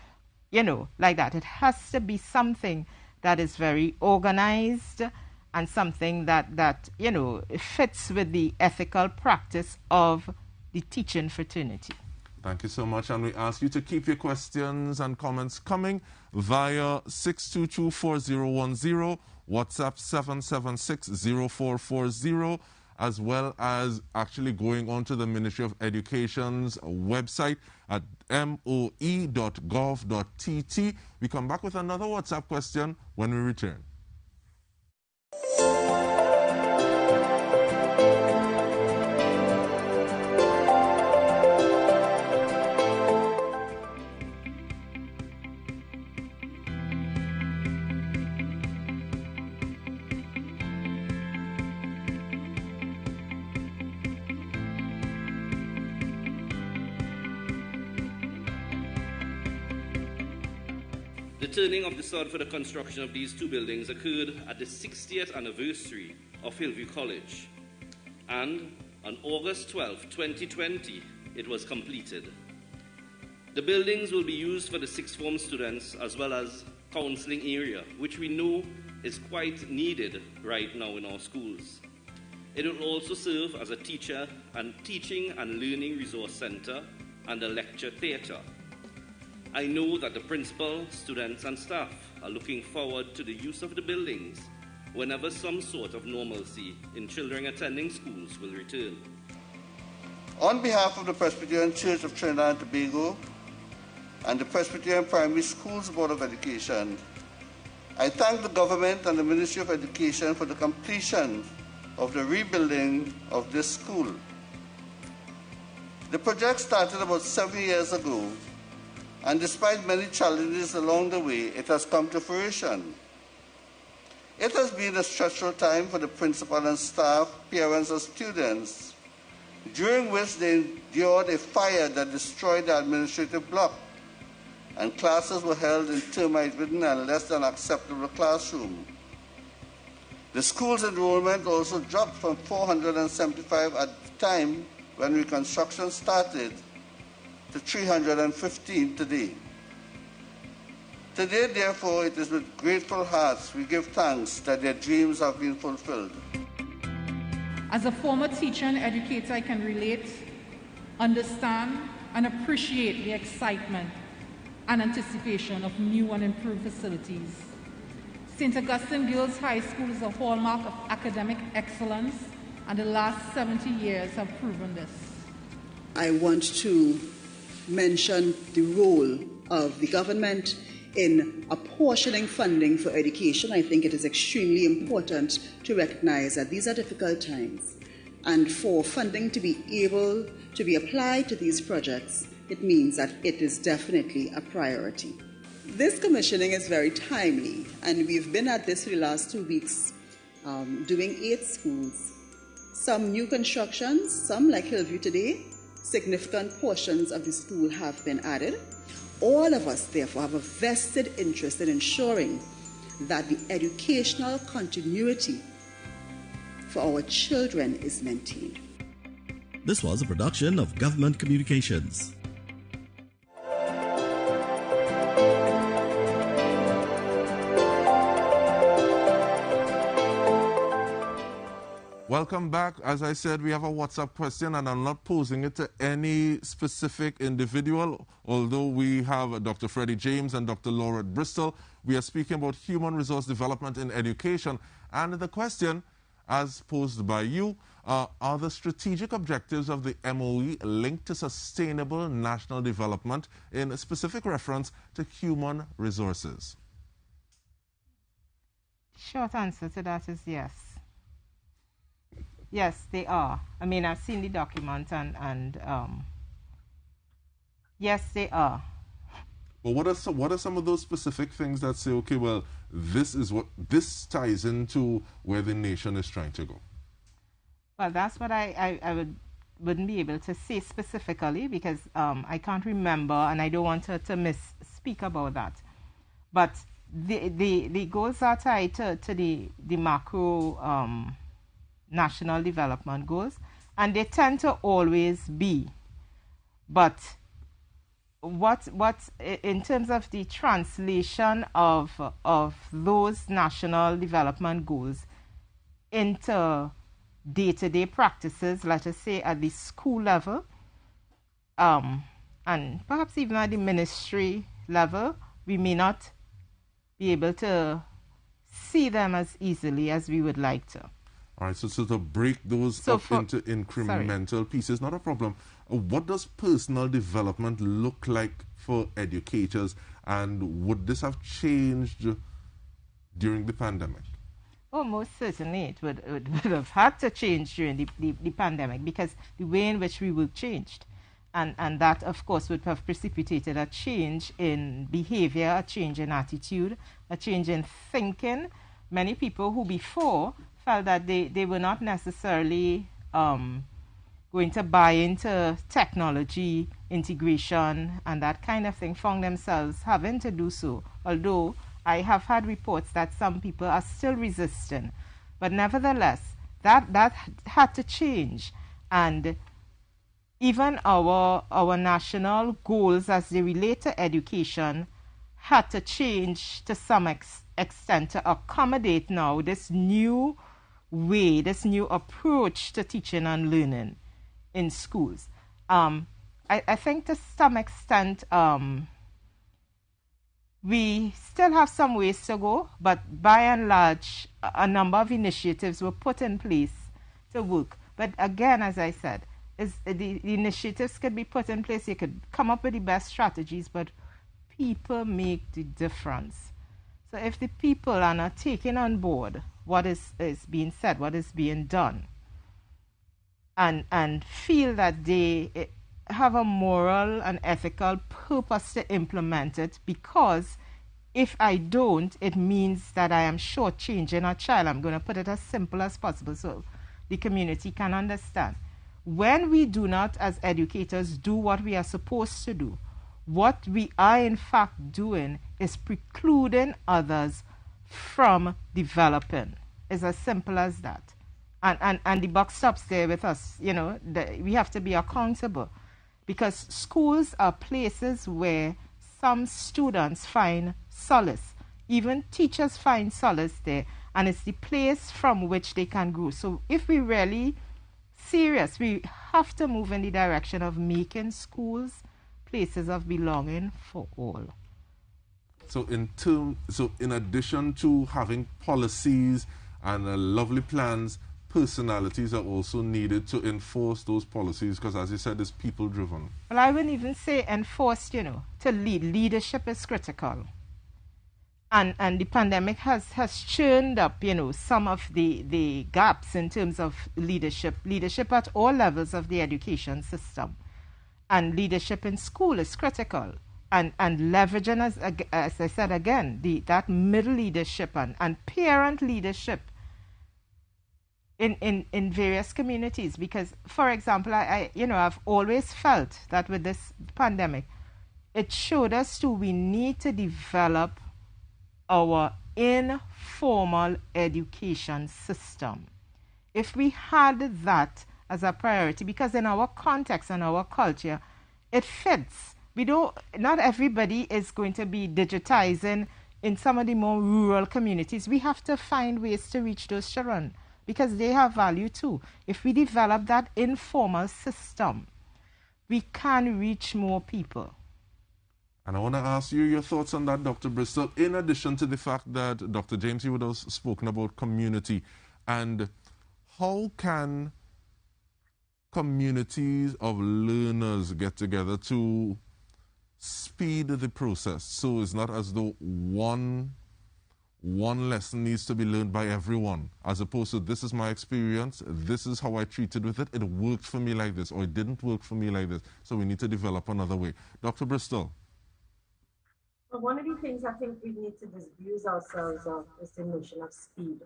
like that. It has to be something that is very organized and something that fits with the ethical practice of the teaching fraternity. Thank you so much, and we ask you to keep your questions and comments coming via 622-4010, WhatsApp 776-0440, as well as actually going on to the Ministry of Education's website at moe.gov.tt. We come back with another WhatsApp question when we return. The turning of the sod for the construction of these two buildings occurred at the 60th anniversary of Hillview College, and on August 12, 2020, it was completed. The buildings will be used for the sixth form students as well as counseling area, which we know is quite needed right now in our schools. It will also serve as a teaching and learning resource center and a lecture theatre. I know that the principal, students and staff are looking forward to the use of the buildings whenever some sort of normalcy in children attending schools will return. On behalf of the Presbyterian Church of Trinidad and Tobago and the Presbyterian Primary Schools Board of Education, I thank the government and the Ministry of Education for the completion of the rebuilding of this school. The project started about 7 years ago, and despite many challenges along the way, it has come to fruition. It has been a stressful time for the principal and staff, parents and students, during which they endured a fire that destroyed the administrative block, and classes were held in termite-ridden and less than acceptable classroom. The school's enrollment also dropped from 475 at the time when reconstruction started to 315 today. Today, therefore, it is with grateful hearts we give thanks that their dreams have been fulfilled. As a former teacher and educator, I can relate, understand, and appreciate the excitement and anticipation of new and improved facilities. St. Augustine Girls High School is a hallmark of academic excellence, and the last 70 years have proven this. I want to mention the role of the government in apportioning funding for education. I think it is extremely important to recognize that these are difficult times, and for funding to be able to be applied to these projects, it means that it is definitely a priority. This commissioning is very timely, and we've been at this for the last 2 weeks, doing 8 schools. Some new constructions, some like Hillview today, significant portions of the school have been added. All of us, therefore, have a vested interest in ensuring that the educational continuity for our children is maintained. This was a production of Government Communications. Welcome back. As I said, we have a WhatsApp question, and I'm not posing it to any specific individual. Although we have Dr. Freddie James and Dr. Laura Bristol, we are speaking about human resource development in education. And the question, as posed by you, are the strategic objectives of the MOE linked to sustainable national development in a specific reference to human resources? Short answer to that is yes. Yes, they are. I mean, I've seen the document, and yes, they are. Well, what are some of those specific things that say, okay, well, this ties into where the nation is trying to go? Well, that's what I wouldn't be able to say specifically, because I can't remember, and I don't want to misspeak about that. But the goals are tied to the macro national development goals, and they tend to always be. But what in terms of the translation of those national development goals into day-to-day practices, let us say at the school level, and perhaps even at the ministry level, we may not be able to see them as easily as we would like to. All right, so to break those up into incremental pieces, not a problem. What does personal development look like for educators, and would this have changed during the pandemic? Oh, most certainly it would have had to change during the pandemic, because the way in which we were changed. And that, of course, would have precipitated a change in behavior, a change in attitude, a change in thinking. Many people who before felt that they were not necessarily going to buy into technology integration and that kind of thing, found themselves having to do so. Although I have had reports that some people are still resistant. But nevertheless, that had to change. And even our national goals as they relate to education had to change to some extent to accommodate now this new way, this new approach to teaching and learning in schools. I think to some extent we still have some ways to go, but by and large a number of initiatives were put in place to work. But again, as I said, the initiatives could be put in place, you could come up with the best strategies, but people make the difference. So if the people are not taking on board what is being said, what is being done, and feel that they have a moral and ethical purpose to implement it, because if I don't, it means that I am shortchanging a child. I'm going to put it as simple as possible so the community can understand. When we do not, as educators, do what we are supposed to do, what we are in fact doing is precluding others from developing. It's as simple as that. And the buck stops there with us. You know, we have to be accountable, because schools are places where some students find solace. Even teachers find solace there, and it's the place from which they can grow. So if we really serious, we have to move in the direction of making schools places of belonging for all. So in addition to having policies and lovely plans, personalities are also needed to enforce those policies, because as you said, it's people driven. Well, I wouldn't even say enforced, to lead. Leadership is critical. And the pandemic has churned up, some of the gaps in terms of leadership at all levels of the education system. And leadership in school is critical. And leveraging, as I said again, that middle leadership and parent leadership in various communities. Because, for example, I've always felt that with this pandemic, it showed us too, we need to develop our informal education system. If we had that as a priority, because in our context and our culture, it fits. Not everybody is going to be digitizing in some of the more rural communities. We have to find ways to reach those children because they have value too. If we develop that informal system, we can reach more people. And I want to ask you your thoughts on that, Dr. Bristol, in addition to the fact that Dr. James, you would have spoken about community, and how can communities of learners get together to speed the process so it's not as though one lesson needs to be learned by everyone, as opposed to this is my experience, this is how I treated with it, it worked for me like this, or it didn't work for me like this, so we need to develop another way. Dr. Bristol? Well, one of the things I think we need to disabuse ourselves of is the notion of speed.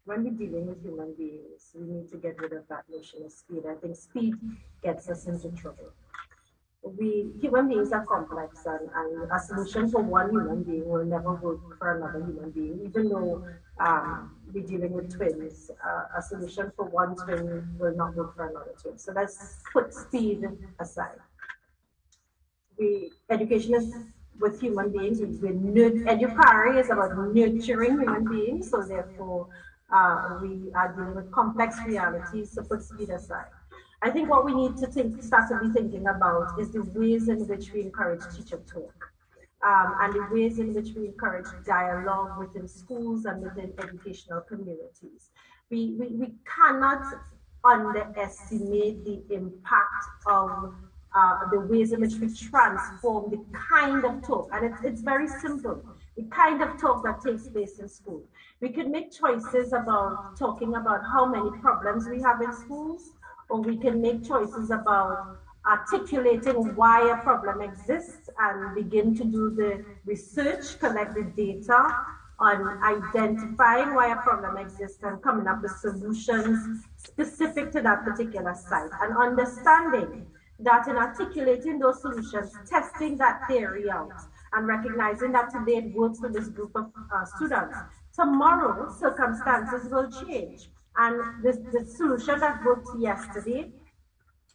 When we're dealing with human beings, we need to get rid of that notion of speed. I think speed gets us into trouble. Human beings are complex, and a solution for one human being will never work for another human being. Even though we're dealing with twins, a solution for one twin will not work for another twin. So let's put speed aside. Education is with human beings. Educare is about nurturing human beings, so therefore we are dealing with complex realities, so put speed aside. I think what we need to start to be thinking about is the ways in which we encourage teacher talk, and the ways in which we encourage dialogue within schools and within educational communities. We cannot underestimate the impact of the ways in which we transform the kind of talk, and it's very simple, the kind of talk that takes place in school. We could make choices about talking about how many problems we have in schools, or we can make choices about articulating why a problem exists and begin to do the research, collect the data on identifying why a problem exists and coming up with solutions specific to that particular site, and understanding that in articulating those solutions, testing that theory out and recognizing that today it works for this group of students. Tomorrow, circumstances will change, and the solution that worked yesterday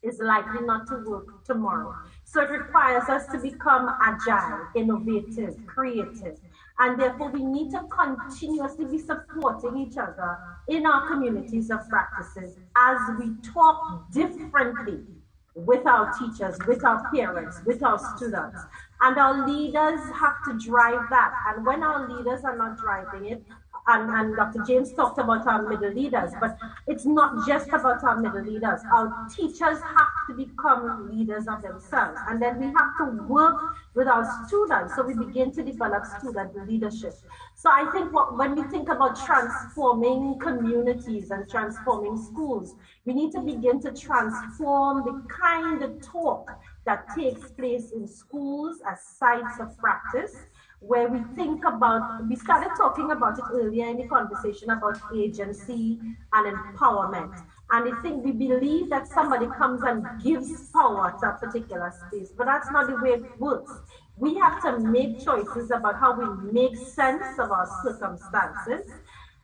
is likely not to work tomorrow. So it requires us to become agile, innovative, creative, and therefore we need to continuously be supporting each other in our communities of practices as we talk differently with our teachers, with our parents, with our students. And our leaders have to drive that. And when our leaders are not driving it, and Dr. James talked about our middle leaders, but it's not just about our middle leaders. Our teachers have to become leaders of themselves. And then we have to work with our students, so we begin to develop student leadership. So I think when we think about transforming communities and transforming schools, we need to begin to transform the kind of talk that takes place in schools as sites of practice, where we started talking about it earlier in the conversation about agency and empowerment. And I think we believe that somebody comes and gives power to a particular space, but that's not the way it works. We have to make choices about how we make sense of our circumstances,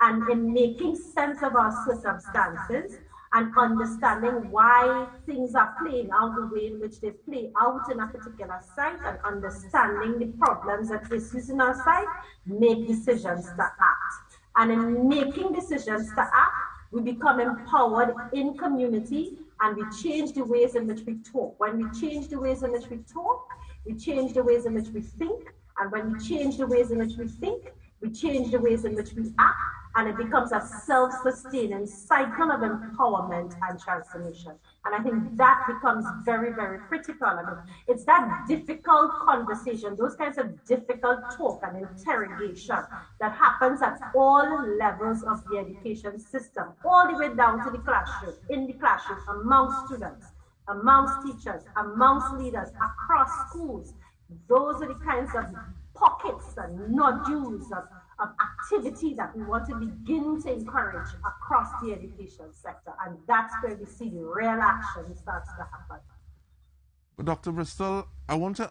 and in making sense of our circumstances and understanding why things are playing out the way in which they play out in a particular site, and understanding the problems and issues in our site, make decisions to act. And in making decisions to act, we become empowered in community, and we change the ways in which we talk. When we change the ways in which we talk, we change the ways in which we think. And when we change the ways in which we think, we change the ways in which we act, and it becomes a self-sustaining cycle of empowerment and transformation. And I think that becomes very, very critical. I mean, it's that difficult conversation, those kinds of difficult talk and interrogation that happens at all levels of the education system, all the way down to the classroom, in the classroom, among students, amongst teachers, amongst leaders, across schools. Those are the kinds of pockets and nodules of activity that we want to begin to encourage across the education sector. And that's where we see the real action starts to happen. But Dr. Bristol, I want to...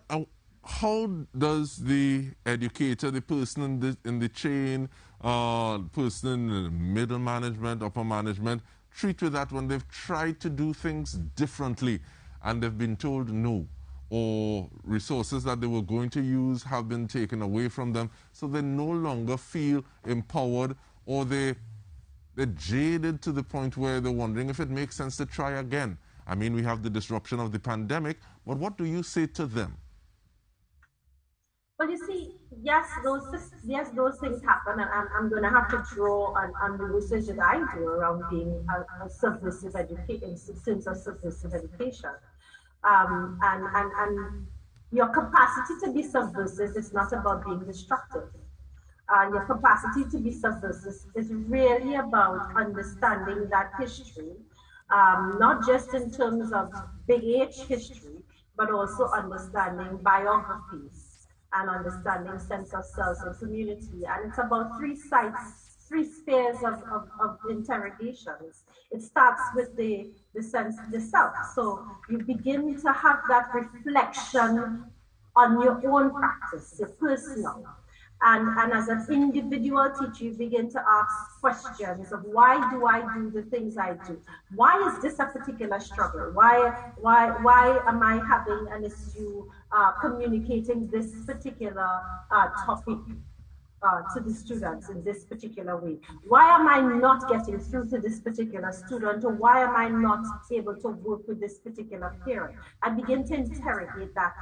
how does the educator, the person in the chain, person in the middle management, upper management, treat with that when they've tried to do things differently and they've been told no, or resources that they were going to use have been taken away from them, so they no longer feel empowered, or they're jaded to the point where they're wondering if it makes sense to try again? I mean, we have the disruption of the pandemic, but what do you say to them? Well, you see, yes, those things happen, and I'm going to have to draw on the research that I do around being a subversive education, since of subversive education, and your capacity to be subversive is not about being destructive. Your capacity to be subversive is really about understanding that history, not just in terms of big H history, but also understanding biographies and understanding sense of self and community. And it's about three spheres of interrogations. It starts with the sense of the self. So you begin to have that reflection on your own practice, your personal. And as an individual teacher, you begin to ask questions of why do I do the things I do? Why is this a particular struggle? Why am I having an issue communicating this particular topic to the students in this particular way? Why am I not getting through to this particular student, or why am I not able to work with this particular parent? I begin to interrogate that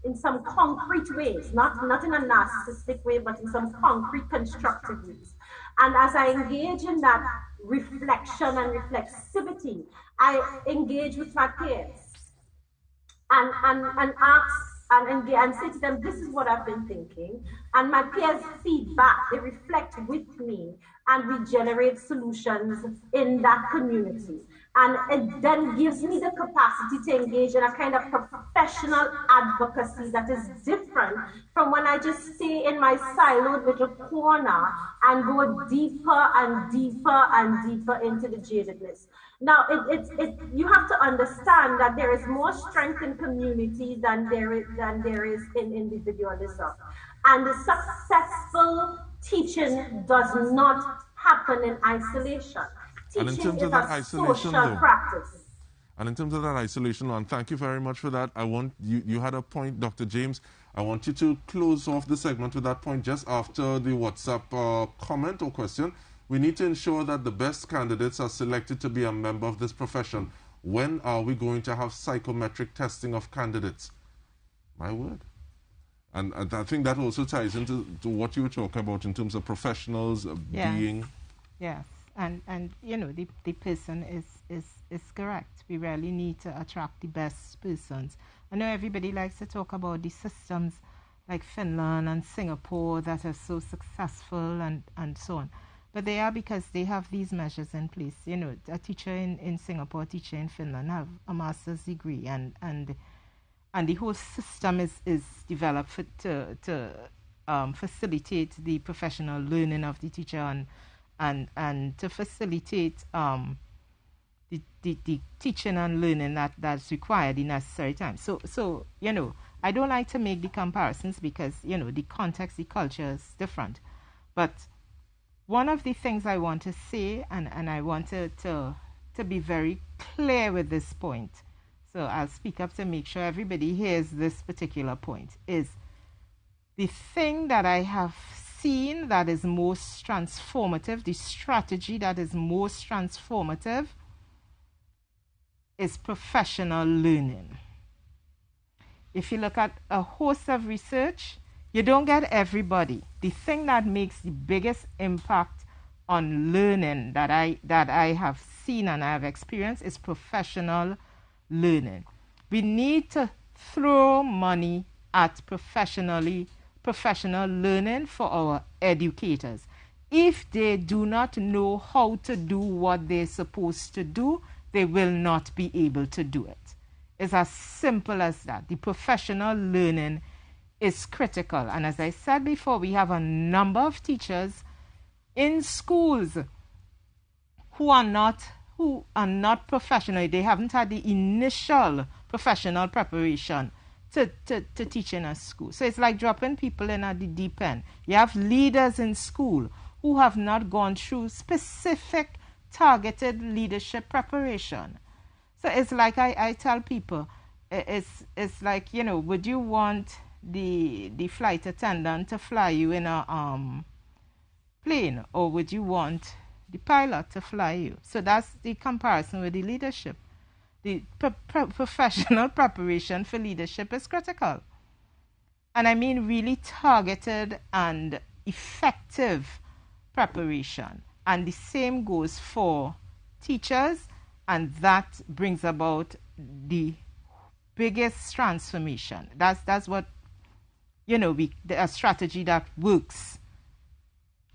in some concrete ways, not in a narcissistic way, but in some concrete, constructive ways. And as I engage in that reflection and reflexivity, I engage with my peers and ask and say to them, this is what I've been thinking. And my peers feedback, they reflect with me, and we generate solutions in that community. And it then gives me the capacity to engage in a kind of professional advocacy that is different from when I just stay in my siloed little corner and go deeper and deeper and deeper into the jadedness. Now, you have to understand that there is more strength in community than there is in individualism. And the successful teaching does not happen in isolation. And in terms of that isolation, practice. And in terms of that isolation, and thank you very much for that. I want you had a point, Dr. James. I want you to close off the segment with that point just after the WhatsApp comment or question. We need to ensure that the best candidates are selected to be a member of this profession. When are we going to have psychometric testing of candidates? My word. And I think that also ties into what you were talking about in terms of professionals being... Yes. And you know, the person is correct. We really need to attract the best persons. I know everybody likes to talk about the systems like Finland and Singapore that are so successful and so on. But they are because they have these measures in place. You know, a teacher in Singapore, a teacher in Finland have a master's degree, and the whole system is developed to facilitate the professional learning of the teacher and to facilitate the teaching and learning that's required in necessary time. So you know, I don't like to make the comparisons because, you know, the context, the culture is different. But one of the things I want to say, and I want to be very clear with this point, so I'll speak up to make sure everybody hears this particular point, is the thing that I have seen that is most transformative, the strategy that is most transformative, is professional learning. If you look at a host of research, you don't get everybody. The thing that makes the biggest impact on learning that I have seen and I have experienced is professional learning. We need to throw money at professional learning for our educators. If they do not know how to do what they're supposed to do, they will not be able to do it. It's as simple as that. The professional learning is critical. And as I said before, we have a number of teachers in schools who are not professional. They haven't had the initial professional preparation to teach in a school. So it's like dropping people in at the deep end. You have leaders in school who have not gone through specific targeted leadership preparation. So it's like I tell people, it's like, you know, would you want the flight attendant to fly you in a plane, or would you want the pilot to fly you? So that's the comparison with the leadership. The professional preparation for leadership is critical. And I mean really targeted and effective preparation. And the same goes for teachers, and that brings about the biggest transformation. That's what, you know, a strategy that works.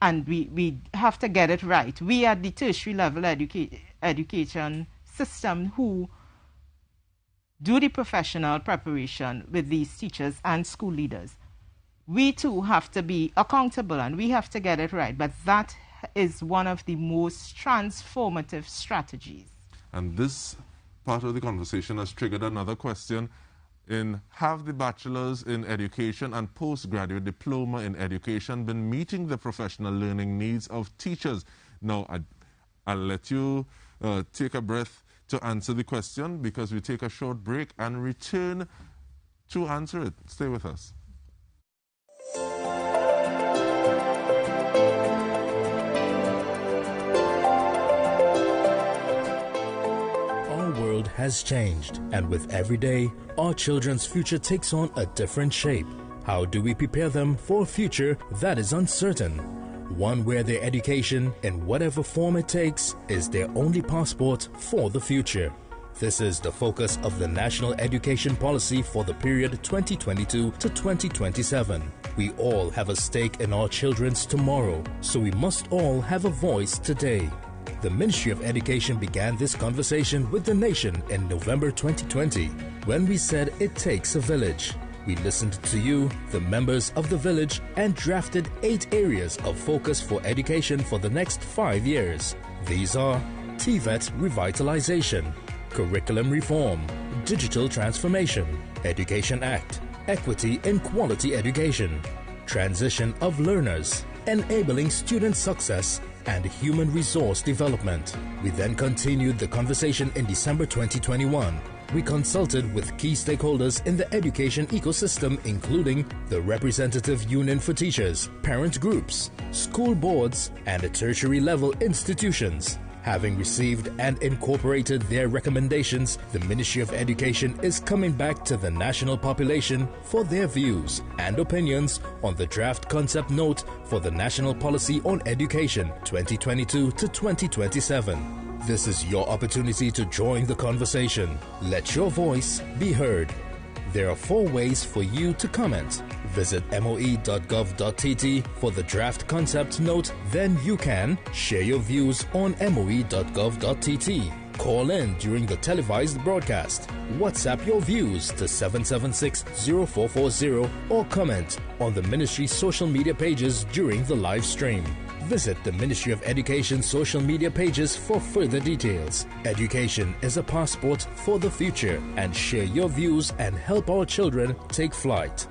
And we have to get it right. We at the tertiary level education system who do the professional preparation with these teachers and school leaders, we too have to be accountable and we have to get it right. But that is one of the most transformative strategies. And this part of the conversation has triggered another question. Have the bachelors in education and postgraduate diploma in education been meeting the professional learning needs of teachers? Now, I'll let you take a breath to answer the question, because we take a short break and return to answer it. Stay with us. Our world has changed, and with every day, our children's future takes on a different shape. How do we prepare them for a future that is uncertain? One where their education, in whatever form it takes, is their only passport for the future. This is the focus of the National Education Policy for the period 2022 to 2027. We all have a stake in our children's tomorrow, so we must all have a voice today. The Ministry of Education began this conversation with the nation in November 2020, when we said it takes a village. We listened to you, the members of the village, and drafted 8 areas of focus for education for the next 5 years. These are TVET revitalization, curriculum reform, digital transformation, Education Act, equity in quality education, transition of learners, enabling student success, and human resource development. We then continued the conversation in December 2021. We consulted with key stakeholders in the education ecosystem, including the Representative Union for Teachers, parent groups, school boards, and tertiary level institutions. Having received and incorporated their recommendations, the Ministry of Education is coming back to the national population for their views and opinions on the draft concept note for the National Policy on Education 2022 to 2027. This is your opportunity to join the conversation. Let your voice be heard. There are 4 ways for you to comment. Visit moe.gov.tt for the draft concept note. Then you can share your views on moe.gov.tt. Call in during the televised broadcast. WhatsApp your views to 776-0440 or comment on the Ministry's social media pages during the live stream. Visit the Ministry of Education social media pages for further details. Education is a passport for the future, and share your views and help our children take flight.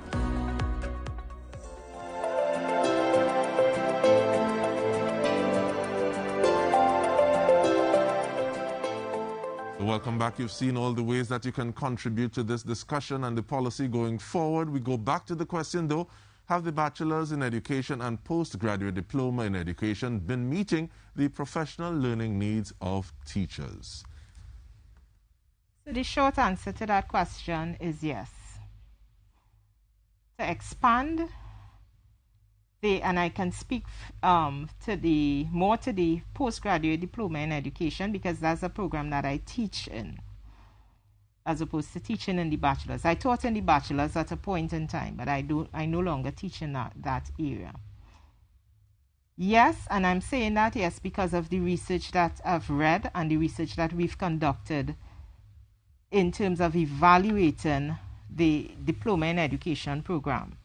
Welcome back. You've seen all the ways that you can contribute to this discussion and the policy going forward. We go back to the question, though. Have the bachelors in education and postgraduate diploma in education been meeting the professional learning needs of teachers? So the short answer to that question is yes. To expand and I can speak to the postgraduate diploma in education, because that's a program that I teach in, as opposed to teaching in the bachelor's. I taught in the bachelor's at a point in time, but I no longer teach in that area. Yes, and I'm saying that yes because of the research that I've read and the research that we've conducted in terms of evaluating the diploma in education program,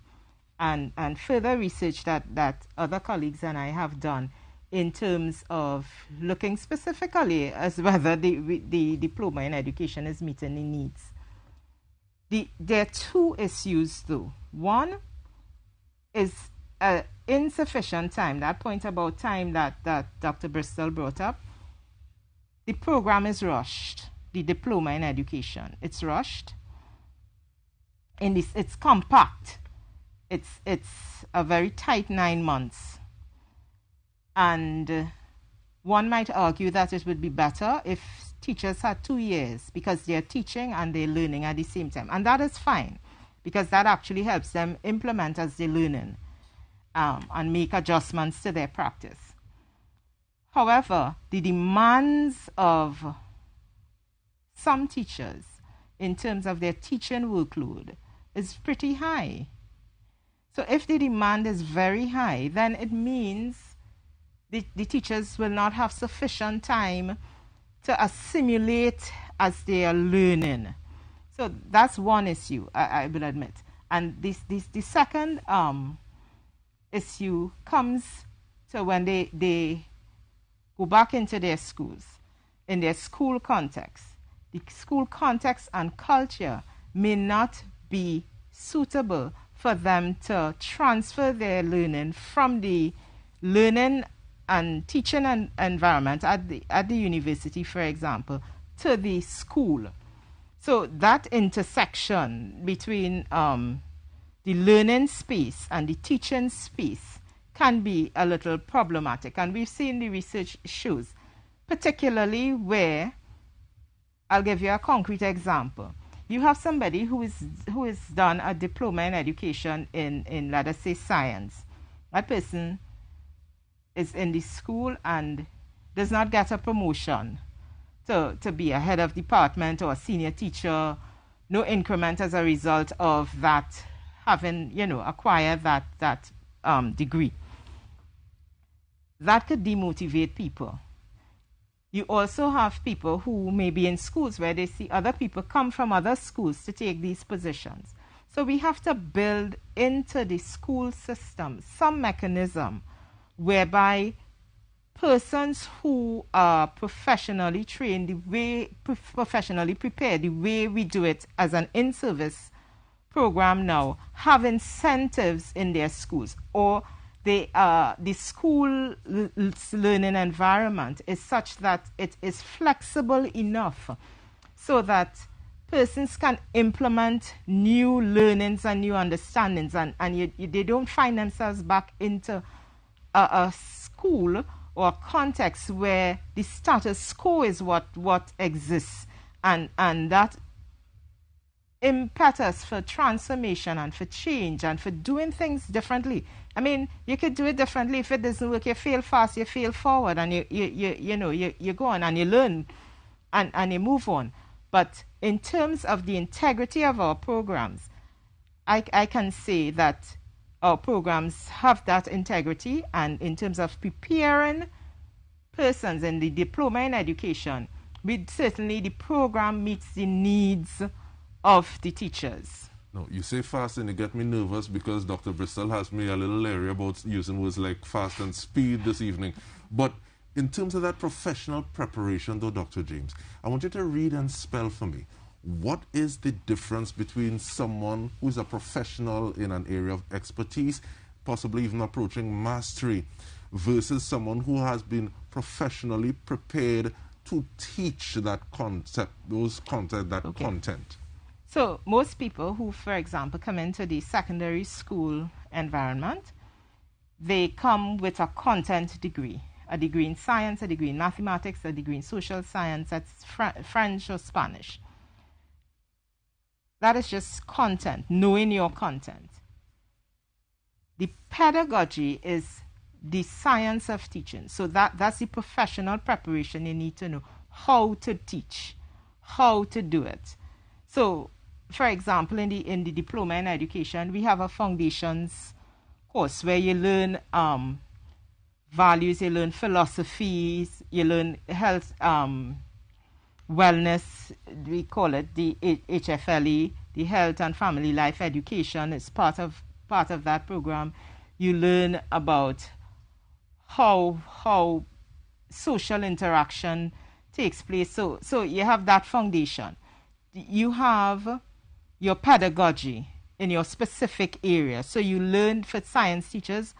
and further research that other colleagues and I have done in terms of looking specifically as whether the diploma in education is meeting the needs. There are two issues though. One is insufficient time, that point about time that Dr. Bristol brought up. The program is rushed, the diploma in education. It's rushed. And it's compact. It's a very tight 9 months. And one might argue that it would be better if teachers had 2 years, because they're teaching and they're learning at the same time. And that is fine, because that actually helps them implement as they're learning and make adjustments to their practice. However, the demands of some teachers in terms of their teaching workload is pretty high. So if the demand is very high, then it means the teachers will not have sufficient time to assimilate as they are learning. So that's one issue, I will admit. And the second issue comes to when they go back into their schools, in their school context. The school context and culture may not be suitable for them to transfer their learning from the learning and teaching environment at the university, for example, to the school. So that intersection between the learning space and the teaching space can be a little problematic. And we've seen the research shows, particularly where, I'll give you a concrete example. You have somebody who is done a diploma in education in let us say, science. That person is in the school and does not get a promotion to be a head of department or a senior teacher, no increment as a result of that, having, acquired that degree. That could demotivate people. You also have people who may be in schools where they see other people come from other schools to take these positions. So we have to build into the school system some mechanism whereby persons who are professionally trained, professionally prepared, the way we do it as an in-service program now, have incentives in their schools, or the school learning environment is such that it is flexible enough so that persons can implement new learnings and new understandings, and they don't find themselves back into a school or a context where the status quo is what exists, and that impetus for transformation and for change and for doing things differently. I mean, you could do it differently. If it doesn't work, you fail fast, you fail forward, and you go on and you learn and you move on. But in terms of the integrity of our programs, I can say that our programs have that integrity, and in terms of preparing persons in the diploma in education, certainly the program meets the needs of the teachers. No, you say fast and you get me nervous because Dr. Bristol has me a little leery about using words like fast and speed this evening. But in terms of that professional preparation though, Dr. James, I want you to read and spell for me. What is the difference between someone who is a professional in an area of expertise, possibly even approaching mastery, versus someone who has been professionally prepared to teach that concept, content? So most people who, for example, come into the secondary school environment, they come with a content degree, a degree in science, a degree in mathematics, a degree in social science, that's French or Spanish. That is just content, knowing your content. The pedagogy is the science of teaching. So that's the professional preparation you need to know, how to teach, how to do it. So, for example, in the diploma in education, we have a foundations course where you learn values, you learn philosophies, you learn health, wellness, we call it the HFLE, the Health and Family Life Education. It's part of that program. You learn about how social interaction takes place. So you have that foundation. You have your pedagogy in your specific area. So you learn, for science teachers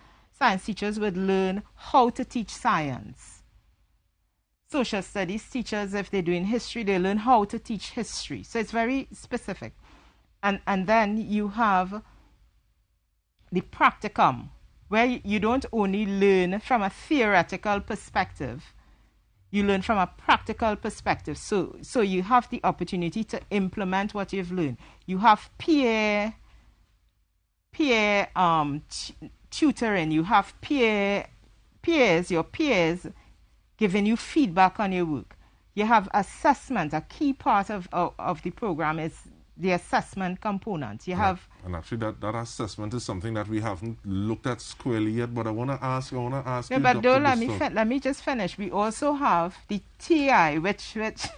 would learn how to teach science. Social studies teachers, if they're doing history, they learn how to teach history. So it's very specific. And then you have the practicum, where you don't only learn from a theoretical perspective, you learn from a practical perspective. So you have the opportunity to implement what you've learned. You have peer tutoring. You have your peers giving you feedback on your work. You have assessment. A key part of the program is the assessment component. You have... And actually that assessment is something that we haven't looked at squarely yet, but I want to ask you, but Dole, let me just finish. We also have the TI, which is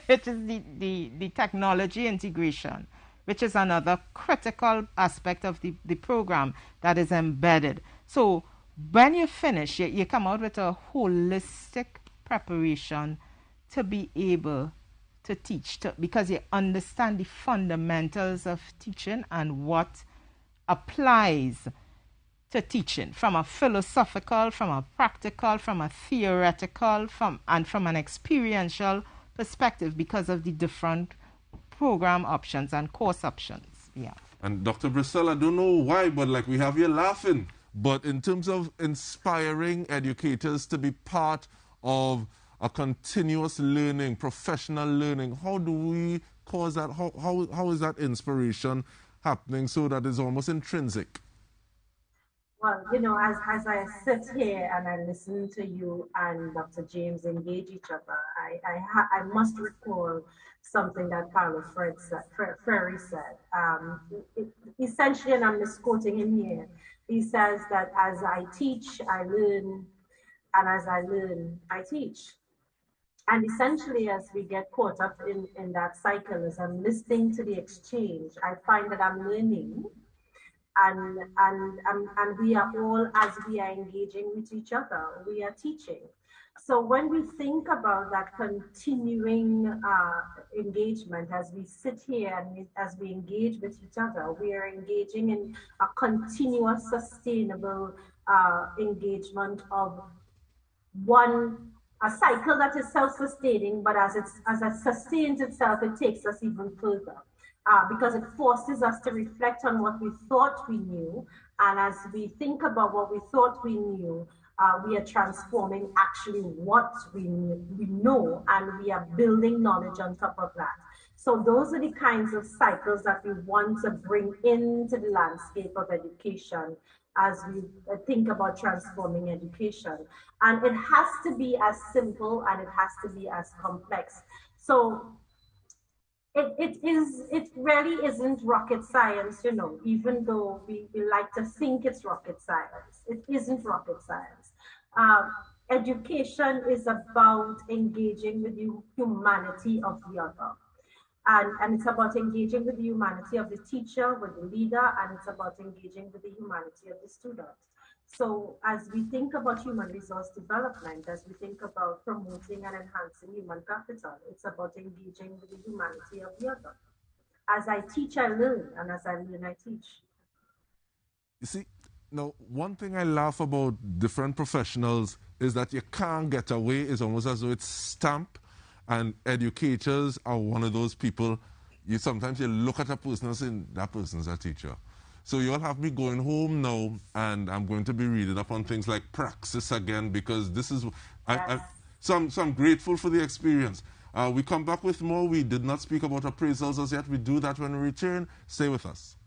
the technology integration, which is another critical aspect of the program that is embedded. So when you finish, you come out with a holistic preparation to be able to teach, because you understand the fundamentals of teaching and what applies to teaching from a philosophical, from a practical, from a theoretical, from an experiential perspective, because of the different program options and course options. Yeah. And Dr. Bristol, I don't know why, but like we have you laughing. But in terms of inspiring educators to be part of a continuous learning, professional learning, how do we cause that? How is that inspiration happening so that it's almost intrinsic? Well, you know, as I sit here and I listen to you and Dr. James engage each other, I must recall something that Carlo Ferry said. Essentially, and I'm misquoting him here, he says that as I teach, I learn, and as I learn, I teach. And essentially, as we get caught up in that cycle, as I'm listening to the exchange, I find that I'm learning, and we are all, as we are engaging with each other, we are teaching. So when we think about that continuing engagement, as we sit here and as we engage with each other, we are engaging in a continuous, sustainable engagement of a cycle that is self-sustaining, but as it sustains itself, it takes us even further. Because it forces us to reflect on what we thought we knew. And as we think about what we thought we knew, we are transforming actually what we know, and we are building knowledge on top of that. So those are the kinds of cycles that we want to bring into the landscape of education as we think about transforming education. And it has to be as simple and it has to be as complex. So it really isn't rocket science, you know, even though we like to think it's rocket science. It isn't rocket science. Education is about engaging with the humanity of the other. And it's about engaging with the humanity of the teacher, with the leader, and it's about engaging with the humanity of the student. So as we think about human resource development, as we think about promoting and enhancing human capital, it's about engaging with the humanity of the other. As I teach, I learn, and as I learn, I teach. You see, now, one thing I laugh about different professionals is that you can't get away. It's almost as though it's stamped. And educators are one of those people, sometimes you look at a person and say, that person's a teacher. So you'll have me going home now, and I'm going to be reading up on things like praxis again, because this is, so I'm grateful for the experience. We come back with more. We did not speak about appraisals as yet. We do that when we return. Stay with us.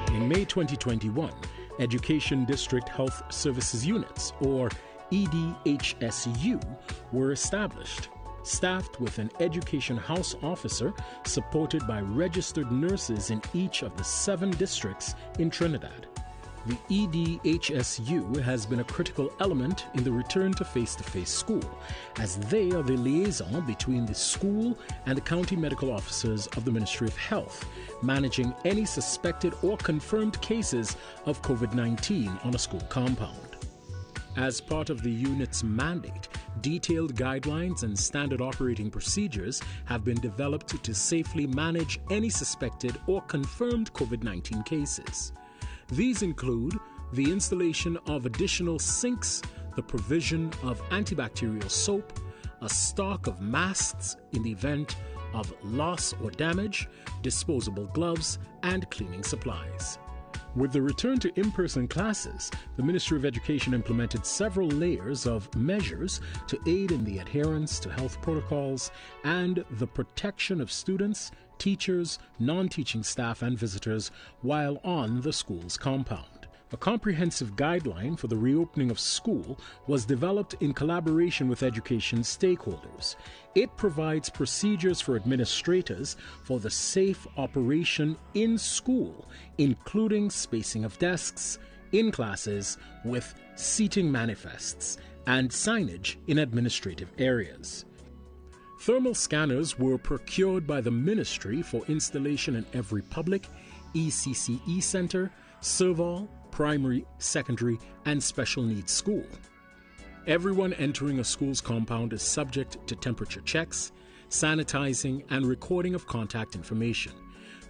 In May 2021, Education District Health Services Units, or EDHSU, were established, staffed with an education house officer supported by registered nurses in each of the 7 districts in Trinidad. The EDHSU has been a critical element in the return to face-to-face school, as they are the liaison between the school and the county medical officers of the Ministry of Health, managing any suspected or confirmed cases of COVID-19 on a school compound. As part of the unit's mandate, detailed guidelines and standard operating procedures have been developed to safely manage any suspected or confirmed COVID-19 cases. These include the installation of additional sinks, the provision of antibacterial soap, a stock of masks in the event of loss or damage, disposable gloves, and cleaning supplies. With the return to in-person classes, the Ministry of Education implemented several layers of measures to aid in the adherence to health protocols and the protection of students, teachers, non-teaching staff and visitors while on the school's compound. A comprehensive guideline for the reopening of school was developed in collaboration with education stakeholders. It provides procedures for administrators for the safe operation in school, including spacing of desks, in classes with seating manifests, and signage in administrative areas. Thermal scanners were procured by the ministry for installation in every public, ECCE center, serval, primary, secondary, and special needs school. Everyone entering a school's compound is subject to temperature checks, sanitizing, and recording of contact information.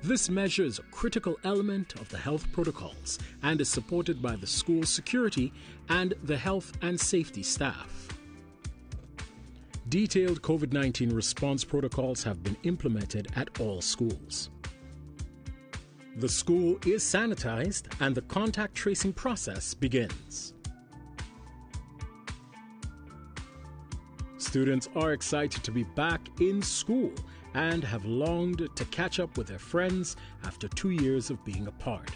This measure is a critical element of the health protocols and is supported by the school's security and the health and safety staff. Detailed COVID-19 response protocols have been implemented at all schools. The school is sanitized and the contact tracing process begins. Students are excited to be back in school and have longed to catch up with their friends after 2 years of being apart.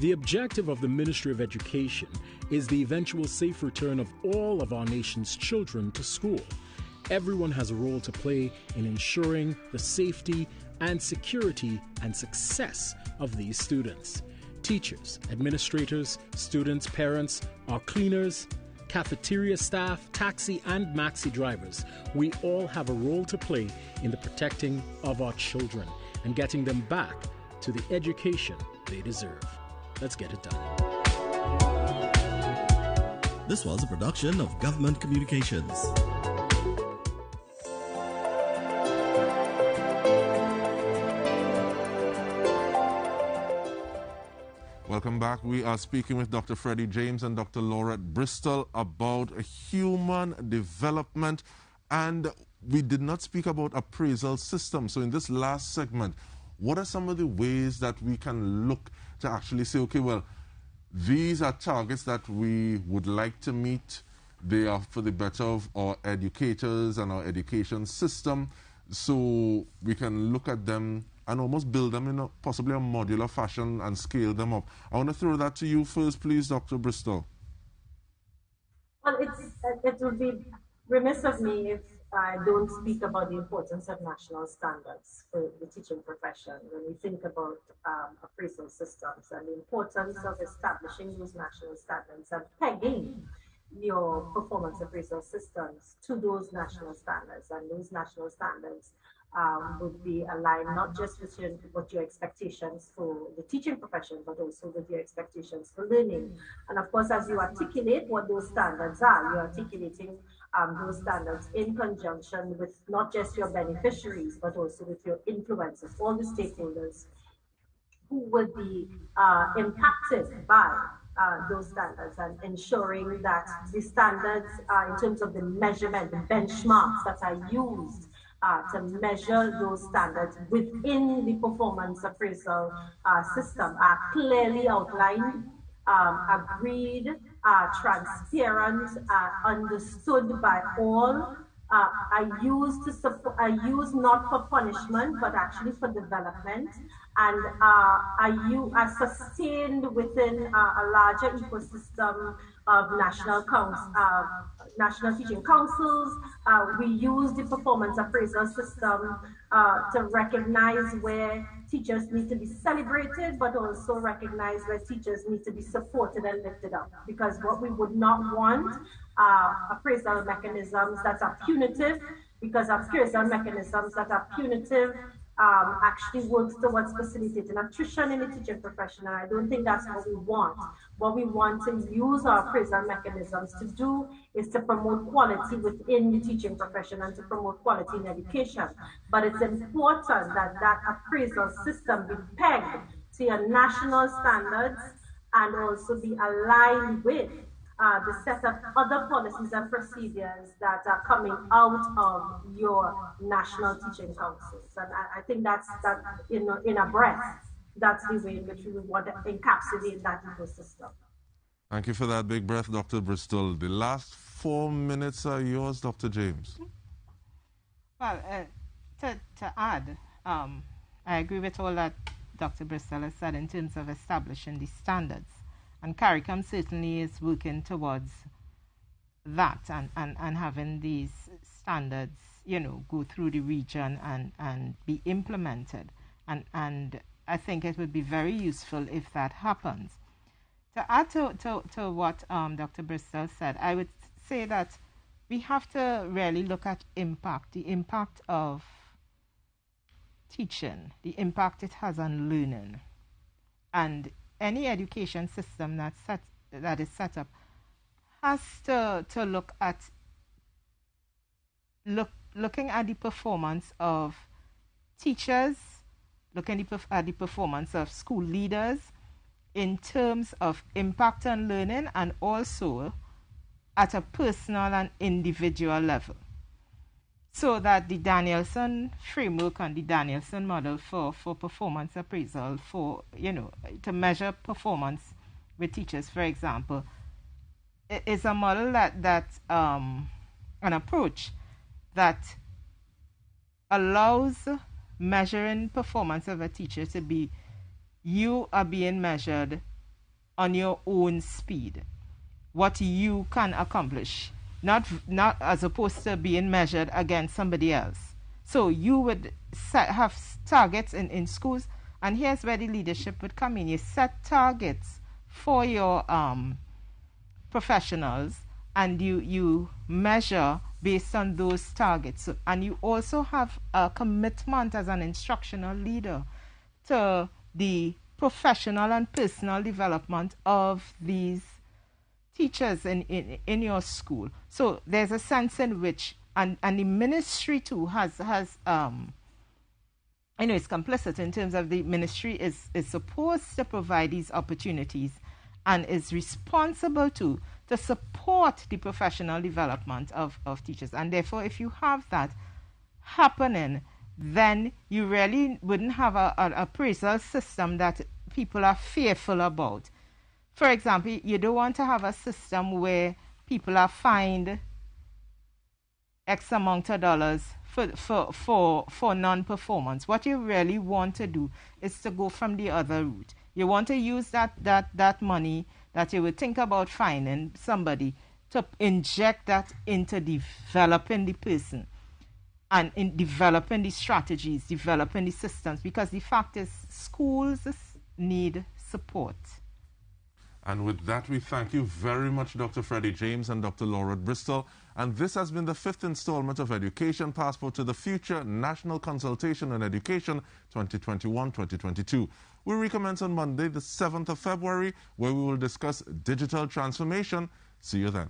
The objective of the Ministry of Education is the eventual safe return of all of our nation's children to school. Everyone has a role to play in ensuring the safety and security and success of these students. Teachers, administrators, students, parents, our cleaners, cafeteria staff, taxi and maxi drivers. We all have a role to play in the protecting of our children and getting them back to the education they deserve. Let's get it done. This was a production of Government Communications. Welcome back. We are speaking with Dr. Freddie James and Dr. Laurette Bristol about human development, and we did not speak about appraisal systems. So in this last segment, what are some of the ways that we can look to actually say, okay, well, these are targets that we would like to meet. They are for the better of our educators and our education system. So we can look at them and almost build them in possibly a modular fashion and scale them up. I want to throw that to you first, please, Dr. Bristol. Well, it would be remiss of me if I don't speak about the importance of national standards for the teaching profession when we think about appraisal systems and the importance of establishing those national standards and pegging your performance appraisal systems to those national standards. And those national standards would be aligned not just with your expectations for the teaching profession, but also with your expectations for learning. And of course, as you articulate what those standards are, you're articulating those standards in conjunction with not just your beneficiaries, but also with your influencers, all the stakeholders who would be impacted by those standards, and ensuring that the standards in terms of the measurement, the benchmarks that are used to measure those standards within the performance appraisal system are clearly outlined, agreed, transparent, understood by all, are used not for punishment, but actually for development, and are sustained within a larger ecosystem of national teaching councils. We use the performance appraisal system to recognize where teachers need to be celebrated, but also recognize where teachers need to be supported and lifted up. Because what we would not want appraisal mechanisms that are punitive, because appraisal mechanisms that are punitive actually works towards facilitating attrition in the teaching profession, and I don't think that's what we want. What we want to use our appraisal mechanisms to do is to promote quality within the teaching profession and to promote quality in education. But it's important that that appraisal system be pegged to your national standards and also be aligned with the set of other policies and procedures that are coming out of your national teaching councils. And I think that's that in a breath, that's the way in which we want to encapsulate that ecosystem. Thank you for that big breath, Dr. Bristol. The last 4 minutes are yours, Dr. James. Well, to add, I agree with all that Dr. Bristol has said in terms of establishing the standards. And CARICOM certainly is working towards that and having these standards, go through the region and be implemented. And I think it would be very useful if that happens. To add to what Dr. Bristol said, I would say that we have to really look at impact, the impact of teaching, the impact it has on learning. And any education system that is set up has to look at looking at the performance of teachers, looking at the performance of school leaders in terms of impact on learning, and also at a personal and individual level. So that the Danielson framework and the Danielson model for performance appraisal, to measure performance with teachers, for example, is a model that an approach that allows measuring performance of a teacher to be, you are being measured on your own speed, what you can accomplish. Not as opposed to being measured against somebody else. So you would have targets in schools, and here's where the leadership would come in. You set targets for your professionals, and you measure based on those targets. So, and you also have a commitment as an instructional leader to the professional and personal development of these teachers in your school. So there's a sense in which, and the ministry too has it's complicit in terms of the ministry is supposed to provide these opportunities and is responsible to support the professional development of teachers. And therefore, if you have that happening, then you really wouldn't have an appraisal system that people are fearful about. For example, you don't want to have a system where people are fined X amount of dollars for non-performance. What you really want to do is to go from the other route. You want to use that money that you would think about fining somebody to inject that into developing the person and in developing the strategies, developing the systems, because the fact is schools need support. And with that, we thank you very much, Dr. Freddie James and Dr. Laura Bristol. And this has been the 5th installment of Education Passport to the Future National Consultation on Education 2021-2022. We recommence on Monday, the 7th of February, where we will discuss digital transformation. See you then.